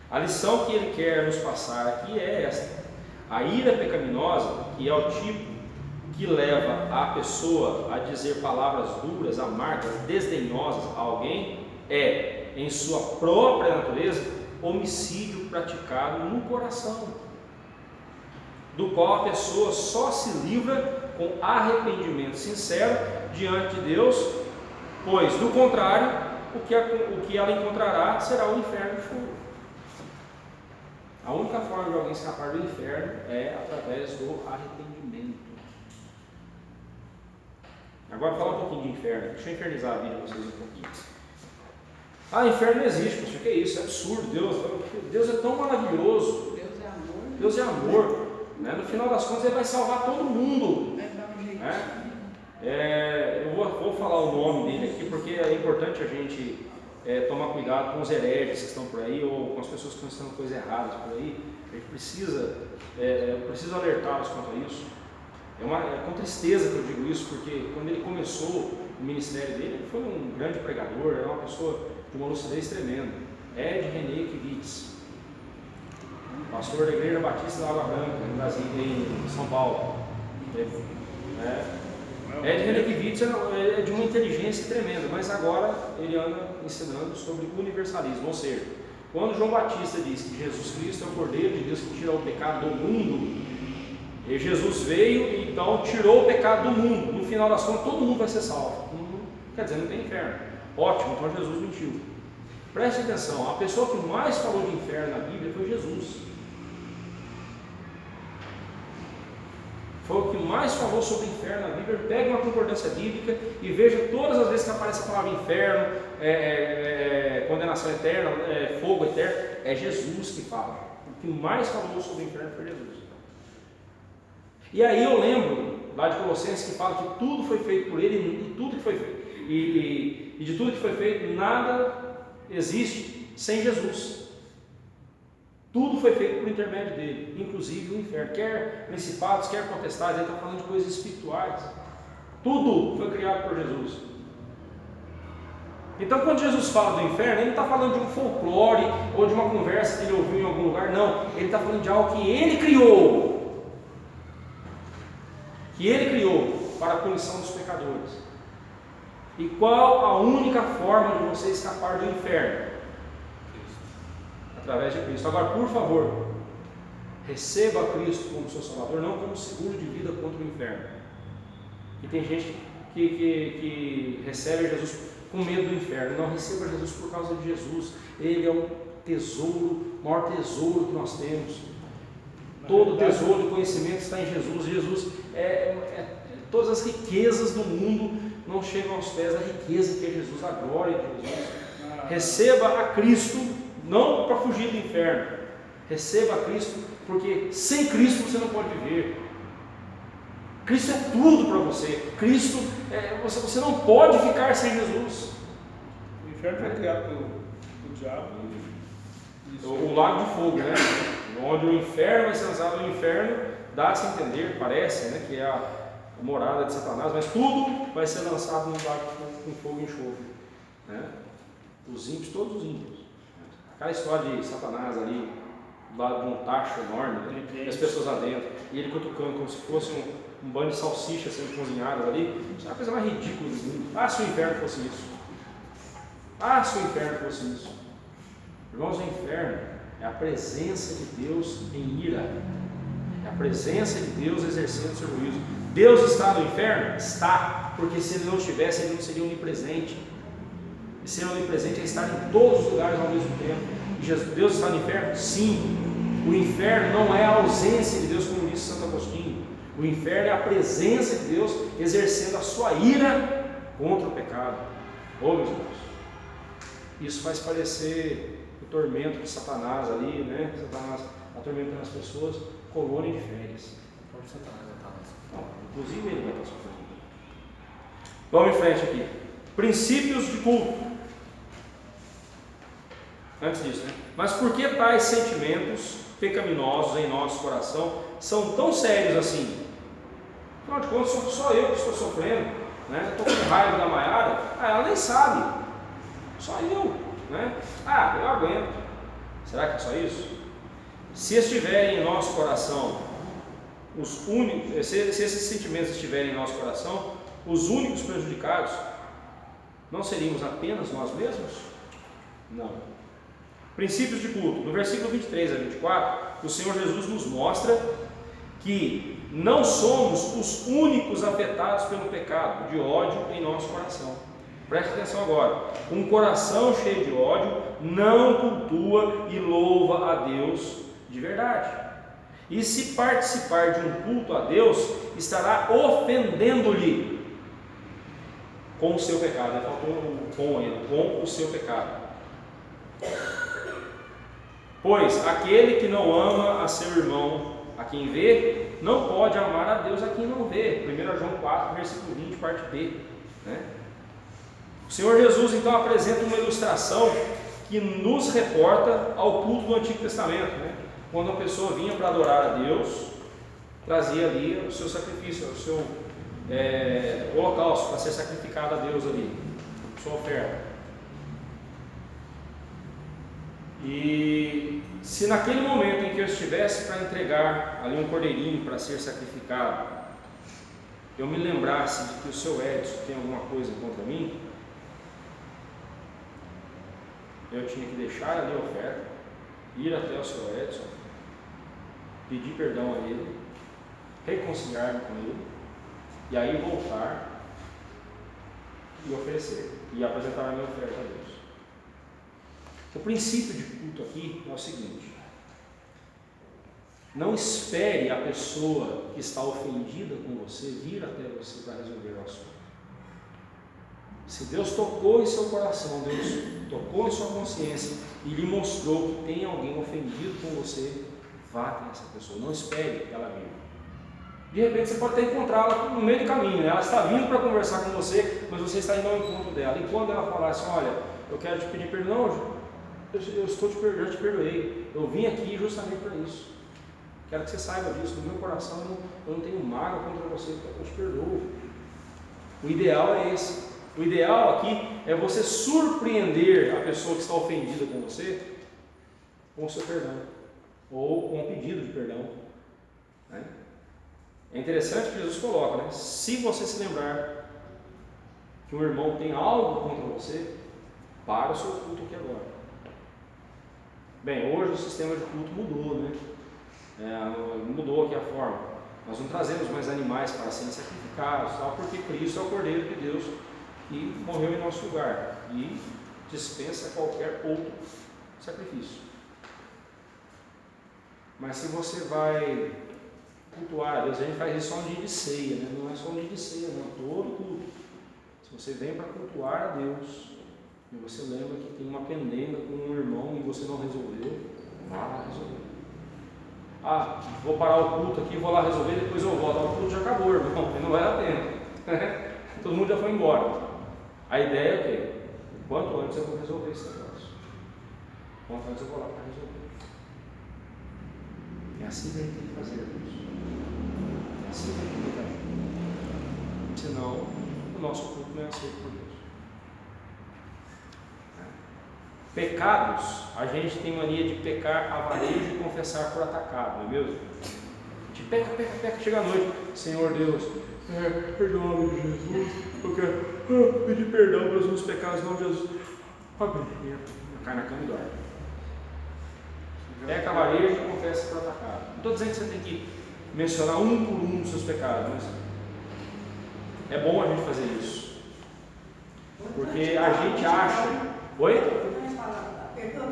A lição que ele quer nos passar aqui é esta: a ira pecaminosa, que é o tipo que leva a pessoa a dizer palavras duras, amargas, desdenhosas a alguém, é, em sua própria natureza, homicídio praticado no coração. do qual a pessoa só se livra com arrependimento sincero diante de Deus, pois, do contrário, o que ela encontrará será o inferno de fogo. A única forma de alguém escapar do inferno é através do arrependimento. Agora fala um pouquinho de inferno. Deixa eu infernizar a vida de vocês um pouquinho. Inferno não existe, mas o que é isso? É absurdo. Deus é tão maravilhoso. Deus é amor. Deus é amor. Né? No final das contas, Ele vai salvar todo mundo. Vai dar um jeito. Eu vou falar o nome dele aqui, porque é importante a gente tomar cuidado com os hereges que estão por aí, ou com as pessoas que estão ensinando coisas erradas por aí. A gente precisa alertá-los quanto a isso. É com tristeza que eu digo isso, porque quando ele começou o ministério dele, ele foi um grande pregador, era uma pessoa de uma lucidez tremenda. Ed René Kivitz, pastor da Igreja Batista da Água Branca, no Brasil, em São Paulo. Ed René Kivitz é de uma inteligência tremenda, mas agora ele anda ensinando sobre universalismo, ou seja, quando João Batista diz que Jesus Cristo é o Cordeiro de Deus que tira o pecado do mundo, e Jesus veio e então tirou o pecado do mundo. No final das contas, todo mundo vai ser salvo. Quer dizer, não tem inferno. Ótimo, então Jesus mentiu. Preste atenção, a pessoa que mais falou de inferno na Bíblia foi Jesus. Foi o que mais falou sobre o inferno na Bíblia. Pegue uma concordância bíblica e veja todas as vezes que aparece a palavra inferno, condenação eterna, fogo eterno. É Jesus que fala. O que mais falou sobre o inferno foi Jesus. E aí eu lembro lá de Colossenses que fala que tudo foi feito por Ele, e tudo que foi feito, e de tudo que foi feito, nada existe sem Jesus. Tudo foi feito por intermédio dele, inclusive o inferno, quer principados, quer potestades. Ele está falando de coisas espirituais. Tudo foi criado por Jesus. Então, quando Jesus fala do inferno, ele não está falando de um folclore ou de uma conversa que ele ouviu em algum lugar, não. Ele está falando de algo que ele criou. Que ele criou para a punição dos pecadores. E qual a única forma de você escapar do inferno? Através de Cristo. Agora, por favor, receba Cristo como seu Salvador, não como seguro de vida contra o inferno. E tem gente que recebe Jesus com medo do inferno. Não, receba Jesus por causa de Jesus. Ele é o tesouro, o maior tesouro que nós temos. Todo o tesouro do conhecimento está em Jesus. Jesus todas as riquezas do mundo não chegam aos pés da riqueza que é Jesus, a glória de Jesus. Receba a Cristo, não para fugir do inferno. Receba a Cristo, porque sem Cristo você não pode viver. Cristo é tudo para você. Cristo, você não pode ficar sem Jesus. O inferno foi criado pelo diabo. O lago de fogo, né? Onde o inferno vai ser lançado. O inferno dá-se a entender, parece, né, que é a morada de Satanás, mas tudo vai ser lançado num lago com fogo e enxofre, né? Os ímpios, todos os ímpios. Aquela história de Satanás ali, do lado de um tacho enorme, né? E as pessoas lá dentro, e ele cutucando como se fosse um bando de salsichas sendo cozinhadas ali. Isso é a coisa mais ridícula do mundo. Se o inferno fosse isso. Se o inferno fosse isso. Irmãos, o inferno é a presença de Deus em ira. É a presença de Deus exercendo seu juízo. Deus está no inferno? Está. Porque se Ele não estivesse, Ele não seria onipresente. E ser onipresente é estar em todos os lugares ao mesmo tempo. E Deus está no inferno? Sim. O inferno não é a ausência de Deus, como disse Santo Agostinho. O inferno é a presença de Deus exercendo a sua ira contra o pecado. Meus irmãos, isso faz parecer o tormento de Satanás ali, né? Satanás atormentando as pessoas, colônia de férias. Não, inclusive ele vai estar sofrendo. Vamos em frente aqui. Princípios de culto. Antes disso, né? Mas por que tais sentimentos pecaminosos em nosso coração são tão sérios assim? Afinal de contas, sou só eu que estou sofrendo, né? Estou com raiva da Maiara. Ela nem sabe. Só eu, né? Eu aguento. Será que é só isso? Se estiverem em nosso coração se esses sentimentos estiverem em nosso coração, os únicos prejudicados não seríamos apenas nós mesmos? Não. Princípios de culto. No versículo 23 a 24, o Senhor Jesus nos mostra que não somos os únicos afetados pelo pecado de ódio em nosso coração. Preste atenção agora. Um coração cheio de ódio não cultua e louva a Deus de verdade. E se participar de um culto a Deus, estará ofendendo-lhe com o seu pecado. Ele faltou com o seu pecado. Pois aquele que não ama a seu irmão, a quem vê, não pode amar a Deus a quem não vê. 1 João 4, versículo 20, parte B, né? O Senhor Jesus então apresenta uma ilustração que nos reporta ao culto do Antigo Testamento, né? Quando a pessoa vinha para adorar a Deus, trazia ali o seu sacrifício, o seu holocausto para ser sacrificado a Deus ali, sua oferta. E se naquele momento em que eu estivesse para entregar ali um cordeirinho para ser sacrificado, eu me lembrasse de que o seu Edson tem alguma coisa contra mim, eu tinha que deixar ali a oferta, ir até o seu Edson, pedir perdão a ele, reconciliar-me com ele, e aí voltar e oferecer, e apresentar a minha oferta a Deus. O princípio de culto aqui é o seguinte: não espere a pessoa que está ofendida com você vir até você para resolver o assunto. Se Deus tocou em seu coração, Deus tocou em sua consciência e lhe mostrou que tem alguém ofendido com você, vá até essa pessoa, não espere ela vir. De repente você pode até encontrá-la no meio do caminho, né? Ela está vindo para conversar com você, mas você está indo ao encontro dela. E quando ela falar assim: olha, eu quero te pedir perdão, eu já te perdoei, eu vim aqui justamente para isso, quero que você saiba disso, no meu coração eu não tenho mágoa contra você, eu te perdoo. O ideal é esse. O ideal aqui é você surpreender a pessoa que está ofendida com você com o seu perdão, ou com um pedido de perdão, né? É interessante que Jesus coloca, né? Se você se lembrar que um irmão tem algo contra você, para o seu culto aqui agora. Bem, hoje o sistema de culto mudou, né? Mudou aqui a forma. Nós não trazemos mais animais para serem sacrificados, tal, porque Cristo é o Cordeiro de Deus que morreu em nosso lugar e dispensa qualquer outro sacrifício. Mas se você vai cultuar a Deus, a gente faz isso só um dia de ceia, né? Não é só um dia de ceia, não, todo culto. Se você vem para cultuar a Deus e você lembra que tem uma pendenga com um irmão e você não resolveu, vá lá resolver. Ah, vou parar o culto aqui, vou lá resolver, depois eu volto. O culto já acabou, irmão, não vale a pena. Todo mundo já foi embora. A ideia é o quê? Quanto antes eu vou resolver esse negócio. Quanto antes eu vou lá para resolver. É assim que a gente tem que fazer isso. É assim que a gente tem que agir. Senão, o nosso culto não é aceito por Deus. Pecados, a gente tem mania de pecar a varejo e confessar por atacado, não é mesmo? A gente peca, chega à noite, Senhor Deus, perdoa-me, Jesus, eu quero pedir perdão pelos meus pecados, não, Jesus. Cai na cama e dorme. Peca a varejo e confessa por atacado. Não estou dizendo que você tem que mencionar um por um dos seus pecados, mas é bom a gente fazer isso. Porque a gente acha... Oi? Perdoa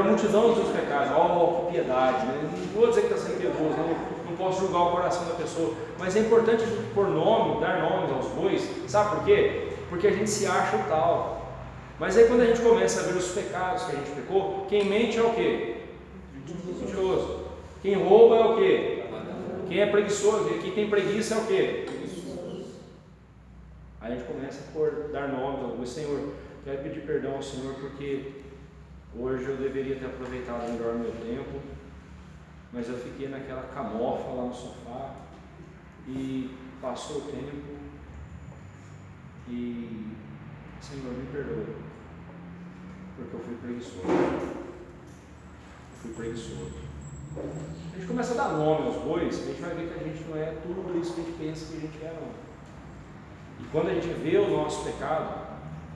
a multidão dos seus pecados. Oh, que piedade, né? Não vou dizer que está sendo piedoso, não posso julgar o coração da pessoa, mas é importante a gente pôr nome, dar nomes aos bois. Sabe por quê? Porque a gente se acha o tal. Mas aí quando a gente começa a ver os pecados que a gente pecou, quem mente é o quê? Mentiroso. Quem rouba é o quê? Quem é preguiçoso, quem tem preguiça é o quê? Aí a gente começa a dar nomes aos bois. Senhor, quero pedir perdão ao Senhor porque hoje eu deveria ter aproveitado melhor meu tempo, mas eu fiquei naquela camofa lá no sofá e passou o tempo e, Senhor, me perdoe, porque eu fui preguiçoso. A gente começa a dar nome aos bois, a gente vai ver que a gente não é tudo isso que a gente pensa que a gente é, não. E quando a gente vê o nosso pecado,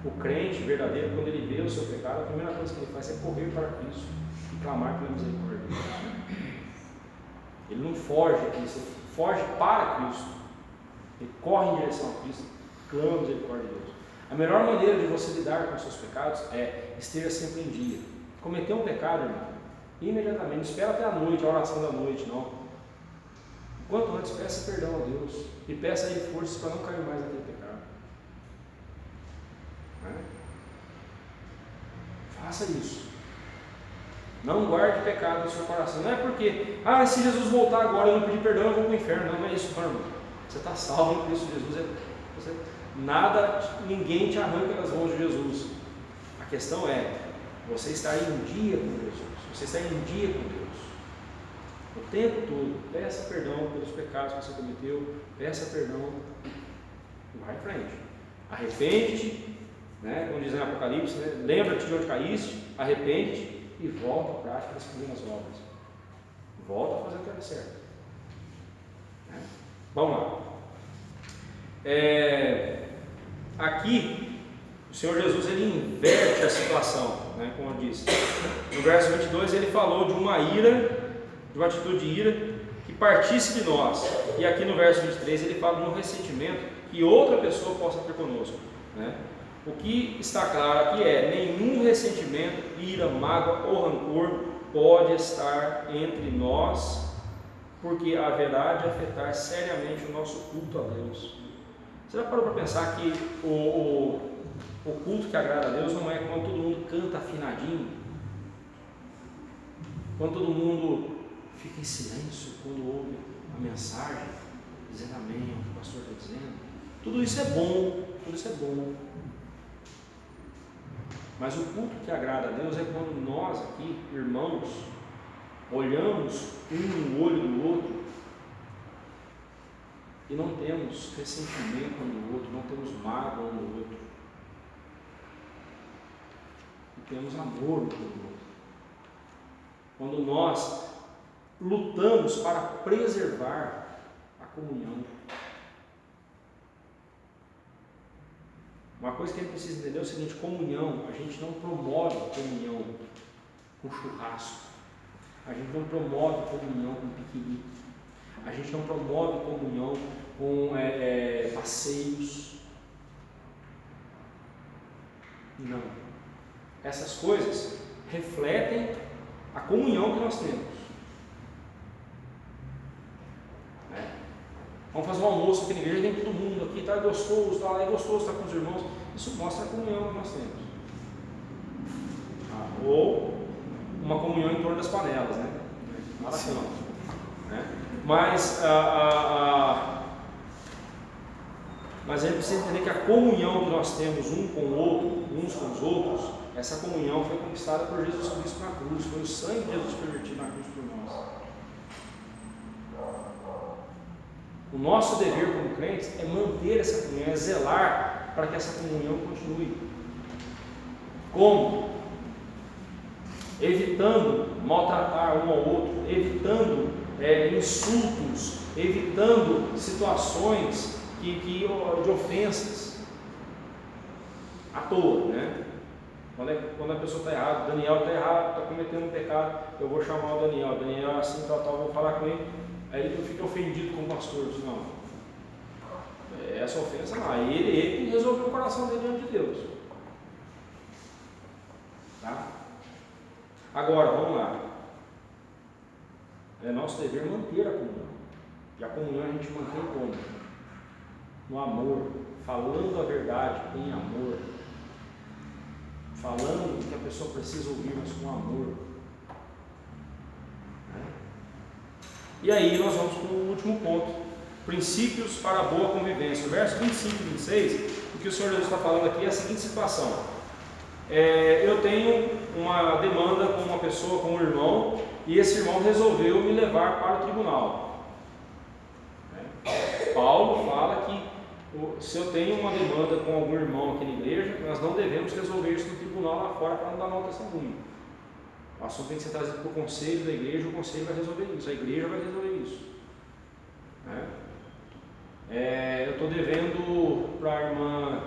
o crente verdadeiro, quando ele vê o seu pecado, a primeira coisa que ele faz é correr para Cristo e clamar pela misericórdia de Deus. Ele não foge de Cristo, ele foge para Cristo, ele corre em direção a Cristo, clama a misericórdia de Deus. A melhor maneira de você lidar com os seus pecados é esteja sempre em dia. Cometeu um pecado, irmão, imediatamente, não espera até a noite, a oração da noite, não. Quanto antes, peça perdão a Deus e peça a Ele forças para não cair mais naquele pecado. Faça isso. Não guarde pecado no seu coração. Não é porque, se Jesus voltar agora e eu não pedir perdão, eu vou para o inferno. Não, não é isso, não, irmão. Você está salvo em Cristo Jesus. Ninguém te arranca das mãos de Jesus. A questão é, você está em dia com Jesus. Você está em dia com Deus. O tempo todo, peça perdão pelos pecados que você cometeu, peça perdão e vai em frente. Arrepende-te, né? Como diz em Apocalipse, né? Lembra-te de onde caíste, arrepende-te e volta à prática das primeiras obras. Volta a fazer o que era certo. Né? Vamos lá. Aqui, o Senhor Jesus ele inverte a situação, né? Como eu disse. No verso 22 ele falou de uma ira, de uma atitude de ira que partisse de nós. E aqui no verso 23 ele fala de um ressentimento que outra pessoa possa ter conosco, né? O que está claro aqui é: nenhum ressentimento, ira, mágoa ou rancor pode estar entre nós, porque haverá de afetar seriamente o nosso culto a Deus. Você já parou para pensar que o culto que agrada a Deus não é quando todo mundo canta afinadinho, quando todo mundo fica em silêncio quando ouve a mensagem, dizendo amém ao que o pastor está dizendo. Tudo isso é bom, tudo isso é bom. Mas o culto que agrada a Deus é quando nós aqui, irmãos, olhamos um no olho do outro e não temos ressentimento um do outro, não temos mágoa um do outro, e temos amor um do outro. Quando nós lutamos para preservar a comunhão. Uma coisa que a gente precisa entender é o seguinte: comunhão, a gente não promove comunhão com churrasco, a gente não promove comunhão com piquenique, a gente não promove comunhão com passeios. Não. Essas coisas refletem a comunhão que nós temos. Vamos fazer um almoço aqui na igreja, vem todo mundo aqui, está gostoso, está gostoso estar com os irmãos. Isso mostra a comunhão que nós temos. Ou uma comunhão em torno das panelas, né? Nada assim não. Né? Mas a gente precisa entender que a comunhão que nós temos um com o outro, uns com os outros, essa comunhão foi conquistada por Jesus Cristo na cruz. Foi o sangue de Jesus pervertido na cruz por nós. O nosso dever como crentes é manter essa comunhão, é zelar para que essa comunhão continue. Como? Evitando maltratar um ao outro, evitando insultos, evitando situações de ofensas à toa, né? Quando a pessoa está errada, Daniel está errado, está cometendo um pecado, eu vou chamar o Daniel é assim, tal, vou falar com ele. Aí ele fica ofendido com o pastor. Não, essa ofensa não. Aí ele resolveu o coração dele diante de Deus. Tá? Agora, vamos lá. É nosso dever manter a comunhão. E a comunhão a gente mantém como? No amor, falando a verdade em amor, falando o que a pessoa precisa ouvir, mas com amor. E aí nós vamos para o último ponto: princípios para a boa convivência. O verso 25 e 26, o que o Senhor Jesus está falando aqui é a seguinte situação: eu tenho uma demanda com uma pessoa, com um irmão, e esse irmão resolveu me levar para o tribunal. Paulo fala que se eu tenho uma demanda com algum irmão aqui na igreja, nós não devemos resolver isso no tribunal lá fora para não dar mau testemunho. O assunto tem que ser trazido para o conselho da igreja, o conselho vai resolver isso, a igreja vai resolver isso. Eu estou devendo para a irmã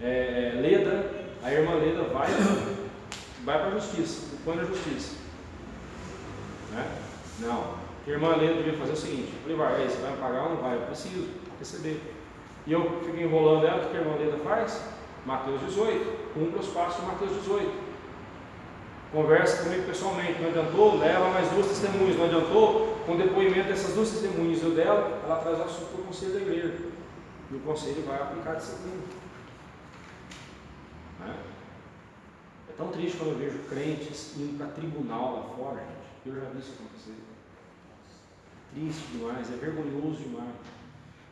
Leda, a irmã Leda vai para a justiça, põe na justiça. Não, A irmã Leda devia fazer o seguinte: eu falei, vai, você vai me pagar ou não vai? Eu preciso receber. E eu fico enrolando ela, o que a irmã Leda faz? Mateus 18, cumpra os passos de Mateus 18. Conversa comigo pessoalmente, não adiantou, leva mais 2 testemunhas, não adiantou, com o depoimento dessas 2 testemunhas e o dela, ela traz o assunto para o conselho da igreja. E o conselho vai aplicar a disciplina. É tão triste quando eu vejo crentes indo para tribunal lá fora, gente. Eu já vi isso acontecer. Triste demais, é vergonhoso demais.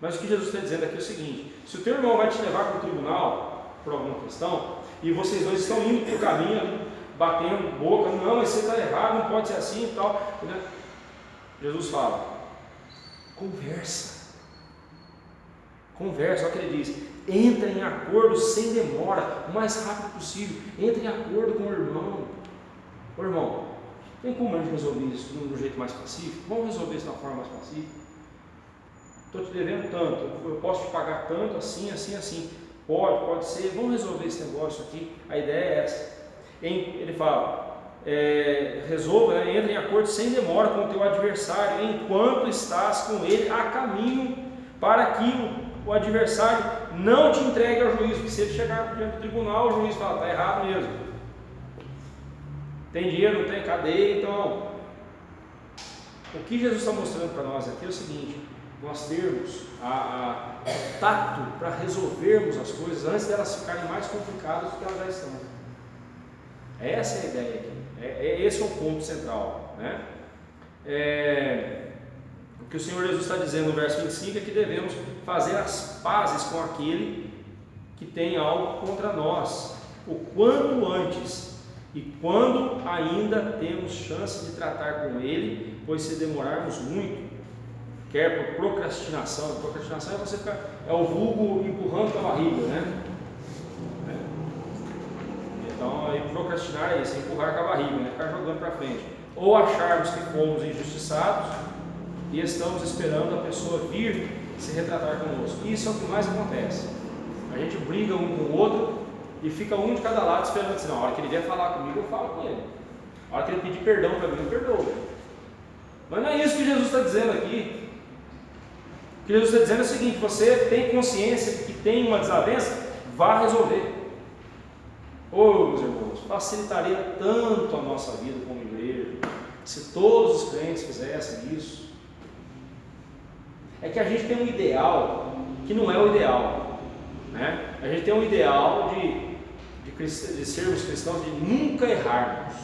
Mas o que Jesus está dizendo aqui é o seguinte: se o teu irmão vai te levar para o tribunal por alguma questão, e vocês dois estão indo para o caminho ali, batendo boca, não, mas você está errado, não pode ser assim e tal. Jesus fala, conversa, olha o que ele diz: entra em acordo sem demora, o mais rápido possível, entra em acordo com o irmão. Ô irmão, tem como a gente resolver isso de um jeito mais pacífico? Vamos resolver isso de uma forma mais pacífica? Estou te devendo tanto, eu posso te pagar tanto, assim, assim, assim. Pode ser, vamos resolver esse negócio aqui. A ideia é essa. Ele fala, resolva, entra em acordo sem demora com o teu adversário, enquanto estás com ele a caminho, para que o adversário não te entregue ao juízo. Porque se ele chegar diante do tribunal, o juiz fala, está errado mesmo. Tem dinheiro, não tem cadeia. Então, o que Jesus está mostrando para nós aqui é o seguinte: nós termos o tato para resolvermos as coisas antes delas ficarem mais complicadas do que elas já estão. Essa é a ideia aqui, esse é o ponto central, né? O que o Senhor Jesus está dizendo no verso 25 é que devemos fazer as pazes com aquele que tem algo contra nós, o quanto antes, e quando ainda temos chance de tratar com ele, pois se demorarmos muito, quer por procrastinação é você ficar, é o vulgo empurrando com a barriga, né? Então, aí, procrastinar é isso, empurrar com a barriga, né? Ficar jogando para frente. Ou acharmos que fomos injustiçados e estamos esperando a pessoa vir se retratar conosco. Isso é o que mais acontece. A gente briga um com o outro e fica um de cada lado esperando assim, não, a hora que ele vier falar comigo, eu falo com ele. A hora que ele pedir perdão para mim, eu perdoo. Mas não é isso que Jesus está dizendo aqui. O que Jesus está dizendo é o seguinte: você tem consciência de que tem uma desavença, vá resolver. Meus irmãos, facilitaria tanto a nossa vida como igreja se todos os crentes fizessem isso. É que a gente tem um ideal que não é o ideal, né? A gente tem um ideal de sermos cristãos, de nunca errarmos.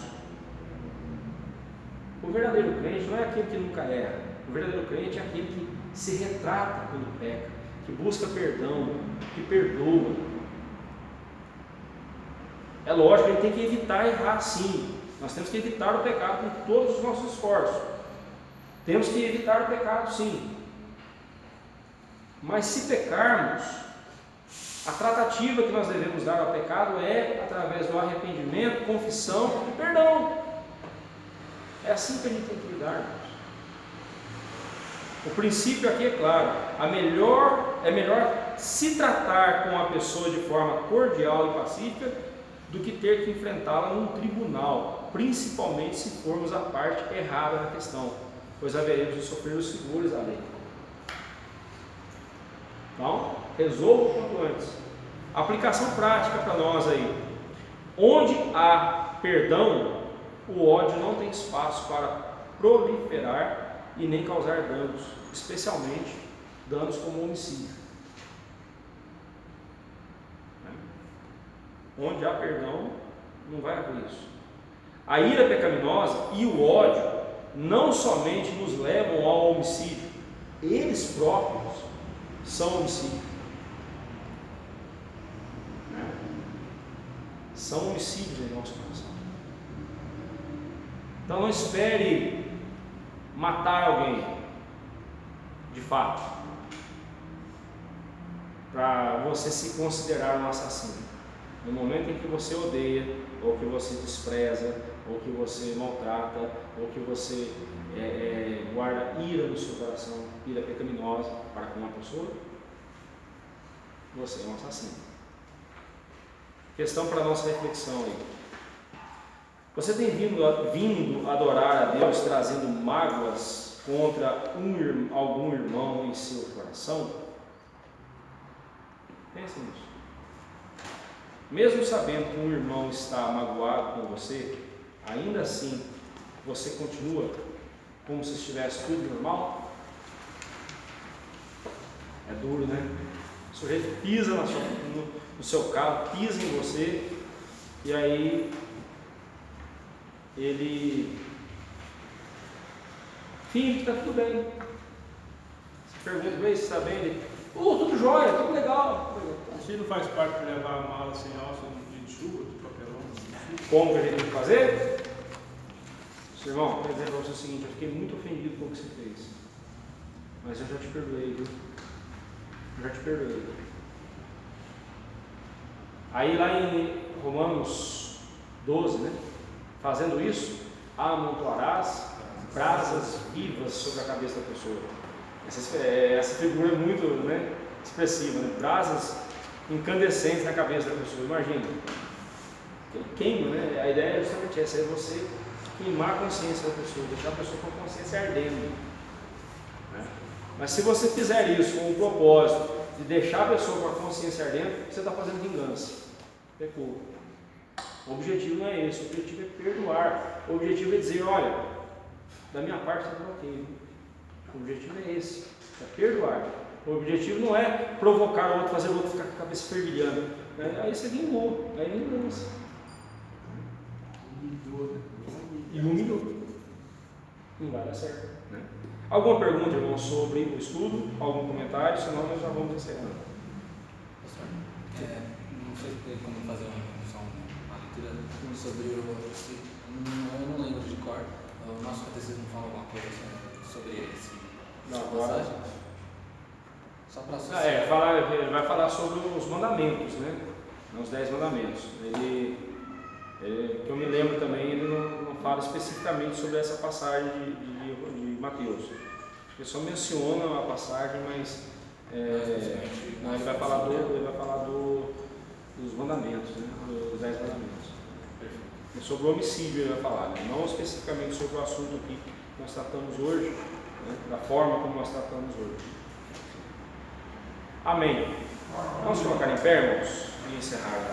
O verdadeiro crente não é aquele que nunca erra. O verdadeiro crente é aquele que se retrata quando peca, que busca perdão, que perdoa. É lógico, a gente tem que evitar errar, sim. Nós temos que evitar o pecado com todos os nossos esforços. Temos que evitar o pecado, sim. Mas se pecarmos, a tratativa que nós devemos dar ao pecado é através do arrependimento, confissão e perdão. É assim que a gente tem que lidar, irmãos. O princípio aqui é claro: é melhor se tratar com a pessoa de forma cordial e pacífica do que ter que enfrentá-la num tribunal, principalmente se formos a parte errada na questão, pois haveremos de sofrer os rigores da lei. Então, resolva o quanto antes. Aplicação prática para nós aí: onde há perdão, o ódio não tem espaço para proliferar e nem causar danos, especialmente danos como homicídio. Onde há perdão, não vai haver isso. A ira pecaminosa e o ódio não somente nos levam ao homicídio, eles próprios são homicídio. São homicídios em nosso coração. Então não espere matar alguém de fato para você se considerar um assassino. No momento em que você odeia, ou que você despreza, ou que você maltrata, ou que você guarda ira no seu coração, ira pecaminosa para com uma pessoa, você é um assassino. Questão para a nossa reflexão aí: você tem vindo adorar a Deus trazendo mágoas contra algum irmão em seu coração, pense nisso. Mesmo sabendo que um irmão está magoado com você, ainda assim você continua como se estivesse tudo normal? É duro, né? O sujeito pisa no seu carro, pisa em você, e aí ele finge que está tudo bem. Você pergunta, bem, se está bem? Ele, tudo jóia, tudo legal. Isso não faz parte de levar a mala sem alça no dia de chuva, de papelão? Como que a gente tem que fazer? Irmão, quero dizer para você o seguinte, eu fiquei muito ofendido com o que você fez, mas eu já te perdoei, viu? Eu já te perdoei. Aí lá em Romanos 12, né? Fazendo isso, amontoarás brasas vivas sobre a cabeça da pessoa. Essa figura é muito, né, expressiva, né? Brasas incandescentes na cabeça da pessoa. Imagina, ele queima, né? A ideia é justamente essa, é você queimar a consciência da pessoa, deixar a pessoa com a consciência ardendo, né? Mas se você fizer isso com o propósito de deixar a pessoa com a consciência ardendo, você está fazendo vingança. Pecou. O objetivo não é esse, o objetivo é perdoar. O objetivo é dizer, olha, da minha parte está tudo ok. O objetivo é esse, é perdoar. O objetivo não é provocar o outro, fazer o outro ficar com a cabeça fervilhando. Aí você vingou, aí é vingança. Iluminou. Não vai dar certo, né? Alguma pergunta, irmão, sobre o estudo? Algum comentário? Senão nós já vamos encerrando. Não sei se tem como fazer uma leitura sobre eu não lembro de cor. O nosso catecismo fala alguma coisa sobre essa passagem? Só para associar. Ele vai falar sobre os mandamentos, né? Os 10 mandamentos. Que eu me lembro também, ele não fala especificamente sobre essa passagem de Mateus. Ele só menciona a passagem, mas ele vai falar dos mandamentos, né? Dos 10 mandamentos. E sobre o homicídio ele vai falar, né? Não especificamente sobre o assunto aqui que nós tratamos hoje, né? Da forma como nós tratamos hoje. Amém. Vamos colocar em pé, irmãos, e encerrar.